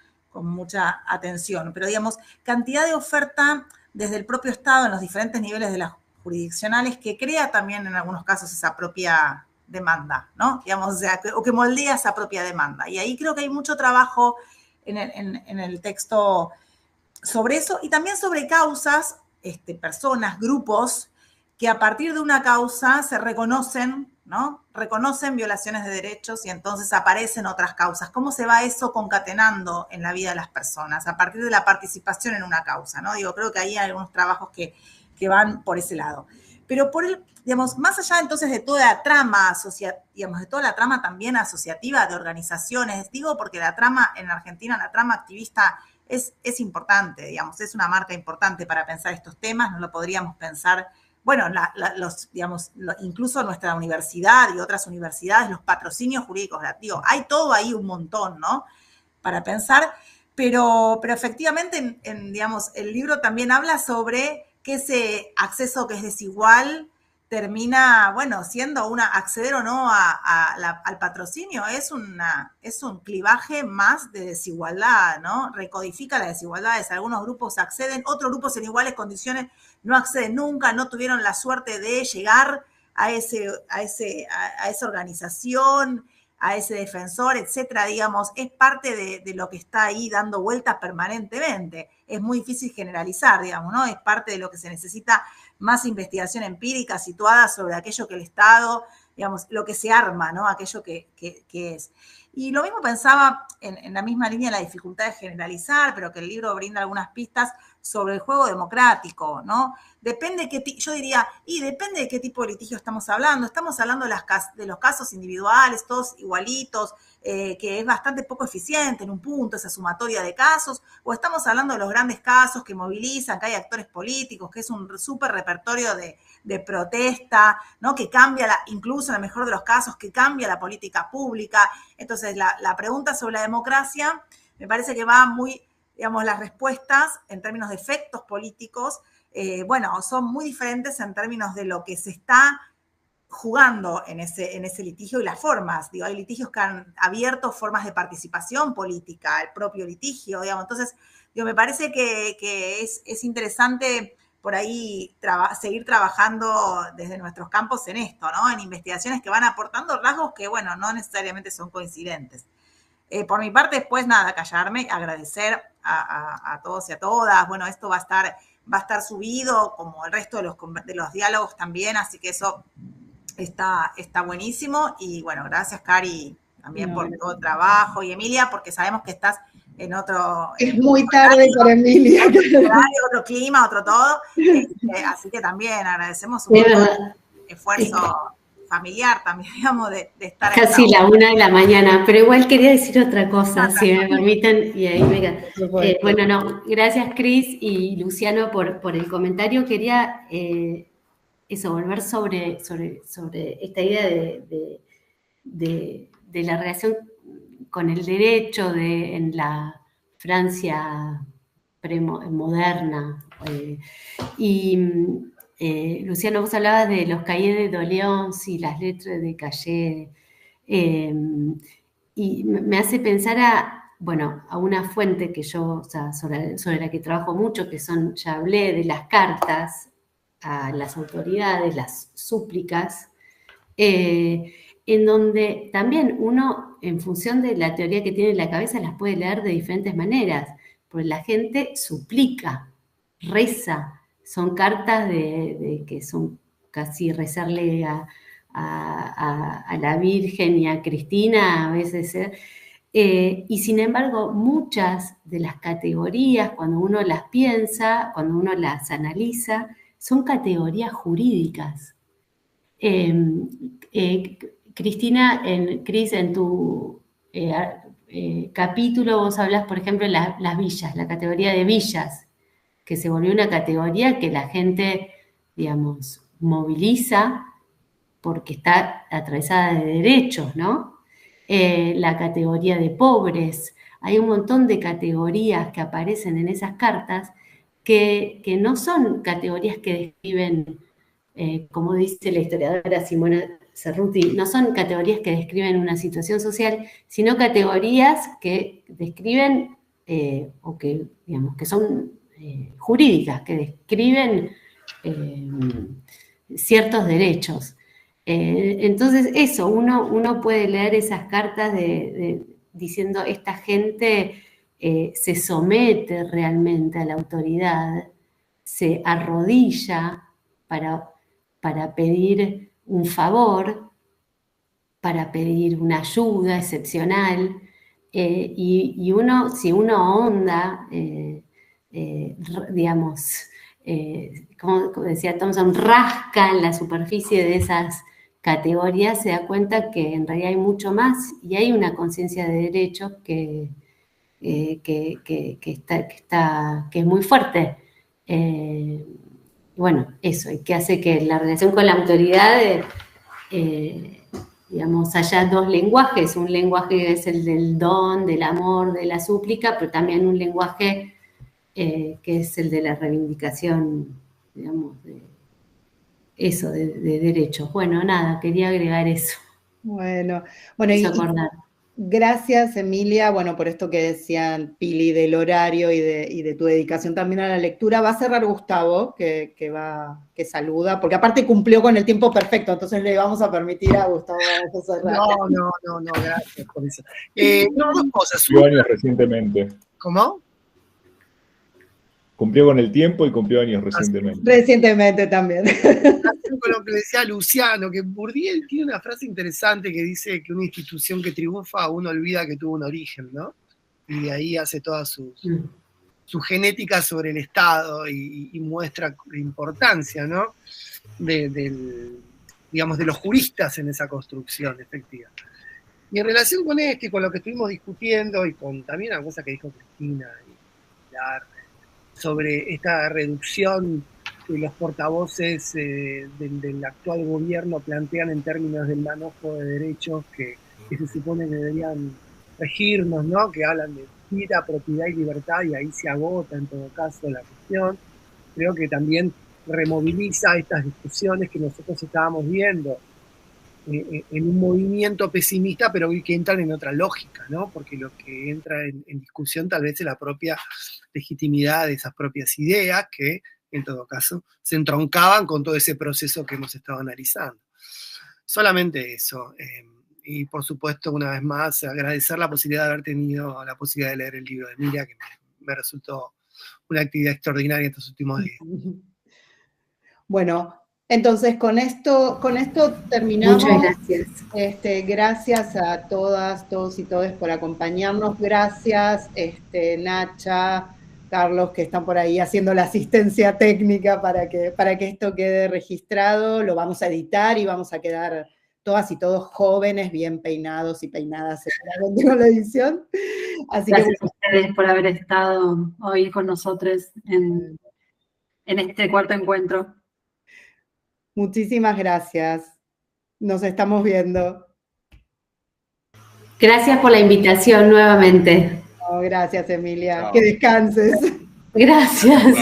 S2: mucha atención. Pero, digamos, cantidad de oferta desde el propio Estado en los diferentes niveles de las jurisdiccionales que crea también en algunos casos esa propia demanda, ¿no? Digamos, o que moldea esa propia demanda. Y ahí creo que hay mucho trabajo en el texto sobre eso y también sobre causas, personas, grupos, que a partir de una causa se reconocen, ¿no? Reconocen violaciones de derechos y entonces aparecen otras causas. ¿Cómo se va eso concatenando en la vida de las personas a partir de la participación en una causa, ¿no? Digo, creo que ahí hay algunos trabajos que van por ese lado. Pero digamos, más allá entonces de toda la trama digamos, de toda la trama también asociativa de organizaciones, digo porque la trama en Argentina, la trama activista es importante, digamos, es una marca importante para pensar estos temas, no lo podríamos pensar, bueno, incluso nuestra universidad y otras universidades, los patrocinios jurídicos, digo, hay todo ahí un montón, ¿no? Para pensar, pero efectivamente, digamos, el libro también habla sobre que ese acceso que es desigual termina, bueno, siendo acceder o no al patrocinio, es un clivaje más de desigualdad, ¿no? Recodifica las desigualdades. Algunos grupos acceden, otros grupos en iguales condiciones no acceden nunca, no tuvieron la suerte de llegar a esa organización, a ese defensor, etcétera, digamos, es parte de lo que está ahí dando vueltas permanentemente. Es muy difícil generalizar, digamos, ¿no? Es parte de lo que se necesita más investigación empírica situada sobre aquello que el Estado, digamos, lo que se arma, ¿no? Aquello que es. Y lo mismo pensaba en la misma línea la dificultad de generalizar, pero que el libro brinda algunas pistas sobre el juego democrático, ¿no? Depende yo diría, depende de qué tipo de litigio estamos hablando. Estamos hablando de los casos individuales, todos igualitos, que es bastante poco eficiente en un punto, esa sumatoria de casos, o estamos hablando de los grandes casos que movilizan, que hay actores políticos, que es un súper repertorio de protesta, ¿no? Que cambia, incluso en el mejor de los casos, que cambia la política pública. Entonces, la pregunta sobre la democracia me parece que va muy, digamos, las respuestas en términos de efectos políticos, son muy diferentes en términos de lo que se está jugando en ese litigio y las formas. Digo, hay litigios que han abierto formas de participación política, el propio litigio, digamos. Entonces, me parece que es interesante por ahí seguir trabajando desde nuestros campos en esto, ¿no? En investigaciones que van aportando rasgos que, bueno, no necesariamente son coincidentes. Por mi parte, después, nada, callarme, agradecer a todos y a todas. Bueno, esto va a estar subido, como el resto de los diálogos también, así que eso está buenísimo. Y bueno, gracias, Cari, también por todo el trabajo, y Emilia, porque sabemos que estás en otro...
S1: Es muy tarde para Emilia.
S2: Otro clima, otro todo. Así que también agradecemos un esfuerzo familiar también, digamos, de estar...
S3: Casi la 1 de la mañana, pero igual quería decir otra cosa, si me permiten, y ahí me... gracias Cris y Luciano por el comentario. Quería volver sobre esta idea de la relación con el derecho en la Francia moderna. Luciano, vos hablabas de los cahiers de doléances y las letras de cahiers, y me hace pensar a una fuente que yo, sobre la que trabajo mucho, que ya hablé de las cartas a las autoridades, las súplicas, en donde también uno, en función de la teoría que tiene en la cabeza, las puede leer de diferentes maneras, porque la gente suplica, reza, son cartas que son casi rezarle a la Virgen y a Cristina a veces, y sin embargo muchas de las categorías, cuando uno las piensa, cuando uno las analiza, son categorías jurídicas. Cristina, Cris, en tu capítulo vos hablas, por ejemplo, de las villas, la categoría de villas, que se volvió una categoría que la gente, digamos, moviliza porque está atravesada de derechos, ¿no? La categoría de pobres. Hay un montón de categorías que aparecen en esas cartas que no son categorías que describen, como dice la historiadora Simona Cerruti, no son categorías que describen una situación social, sino categorías que describen o que, digamos, que son jurídicas, que describen ciertos derechos. Entonces, eso, uno puede leer esas cartas diciendo esta gente se somete realmente a la autoridad, se arrodilla para pedir un favor, para pedir una ayuda excepcional, y uno, si uno ahonda, digamos, como decía Thompson, rasca en la superficie de esas categorías, se da cuenta que en realidad hay mucho más y hay una conciencia de derechos que es muy fuerte. Bueno, eso, y que hace que la relación con la autoridad, digamos, haya dos lenguajes. Un lenguaje es el del don, del amor, de la súplica, pero también un lenguaje que es el de la reivindicación, digamos, de derechos. Bueno, nada, quería agregar eso.
S1: Bueno, y gracias, Emilia, bueno, por esto que decían Pili del horario y de tu dedicación también a la lectura. Va a cerrar Gustavo, que saluda, porque aparte cumplió con el tiempo perfecto, entonces le vamos a permitir a Gustavo cerrar.
S4: No, gracias por eso. Dos cosas.
S7: Cumplió años recientemente.
S4: ¿Cómo?
S7: Cumplió con el tiempo y cumplió años recientemente.
S1: Recientemente también.
S4: Con lo que decía Luciano, que Bourdieu tiene una frase interesante que dice que una institución que triunfa, uno olvida que tuvo un origen, ¿no? Y de ahí hace toda su genética sobre el Estado y muestra la importancia, ¿no? Digamos, de los juristas en esa construcción efectiva. Y en relación con esto y con lo que estuvimos discutiendo y con también la cosa que dijo Cristina y Pilar, sobre esta reducción que los portavoces del actual gobierno plantean en términos del manejo de derechos que se supone que deberían regirnos, ¿no? Que hablan de vida, propiedad y libertad, y ahí se agota en todo caso la cuestión. Creo que también removiliza estas discusiones que nosotros estábamos viendo en un movimiento pesimista, pero que entran en otra lógica, ¿no? Porque lo que entra en discusión tal vez es la propia legitimidad de esas propias ideas que, en todo caso, se entroncaban con todo ese proceso que hemos estado analizando. Solamente eso. Y, por supuesto, una vez más, agradecer la posibilidad de haber tenido la posibilidad de leer el libro de Emilia, que me resultó una actividad extraordinaria estos últimos días.
S1: Bueno, entonces con esto terminamos.
S3: Muchas gracias.
S1: Gracias a todas, todos y todes por acompañarnos. Gracias, Nacha, Carlos, que están por ahí haciendo la asistencia técnica para que esto quede registrado. Lo vamos a editar y vamos a quedar todas y todos jóvenes, bien peinados y peinadas seguramente con la edición. Así
S9: gracias a ustedes por haber estado hoy con nosotros en este cuarto encuentro.
S1: Muchísimas gracias. Nos estamos viendo.
S3: Gracias por la invitación nuevamente.
S1: Oh, gracias, Emilia. Chao. Que descanses.
S3: Gracias.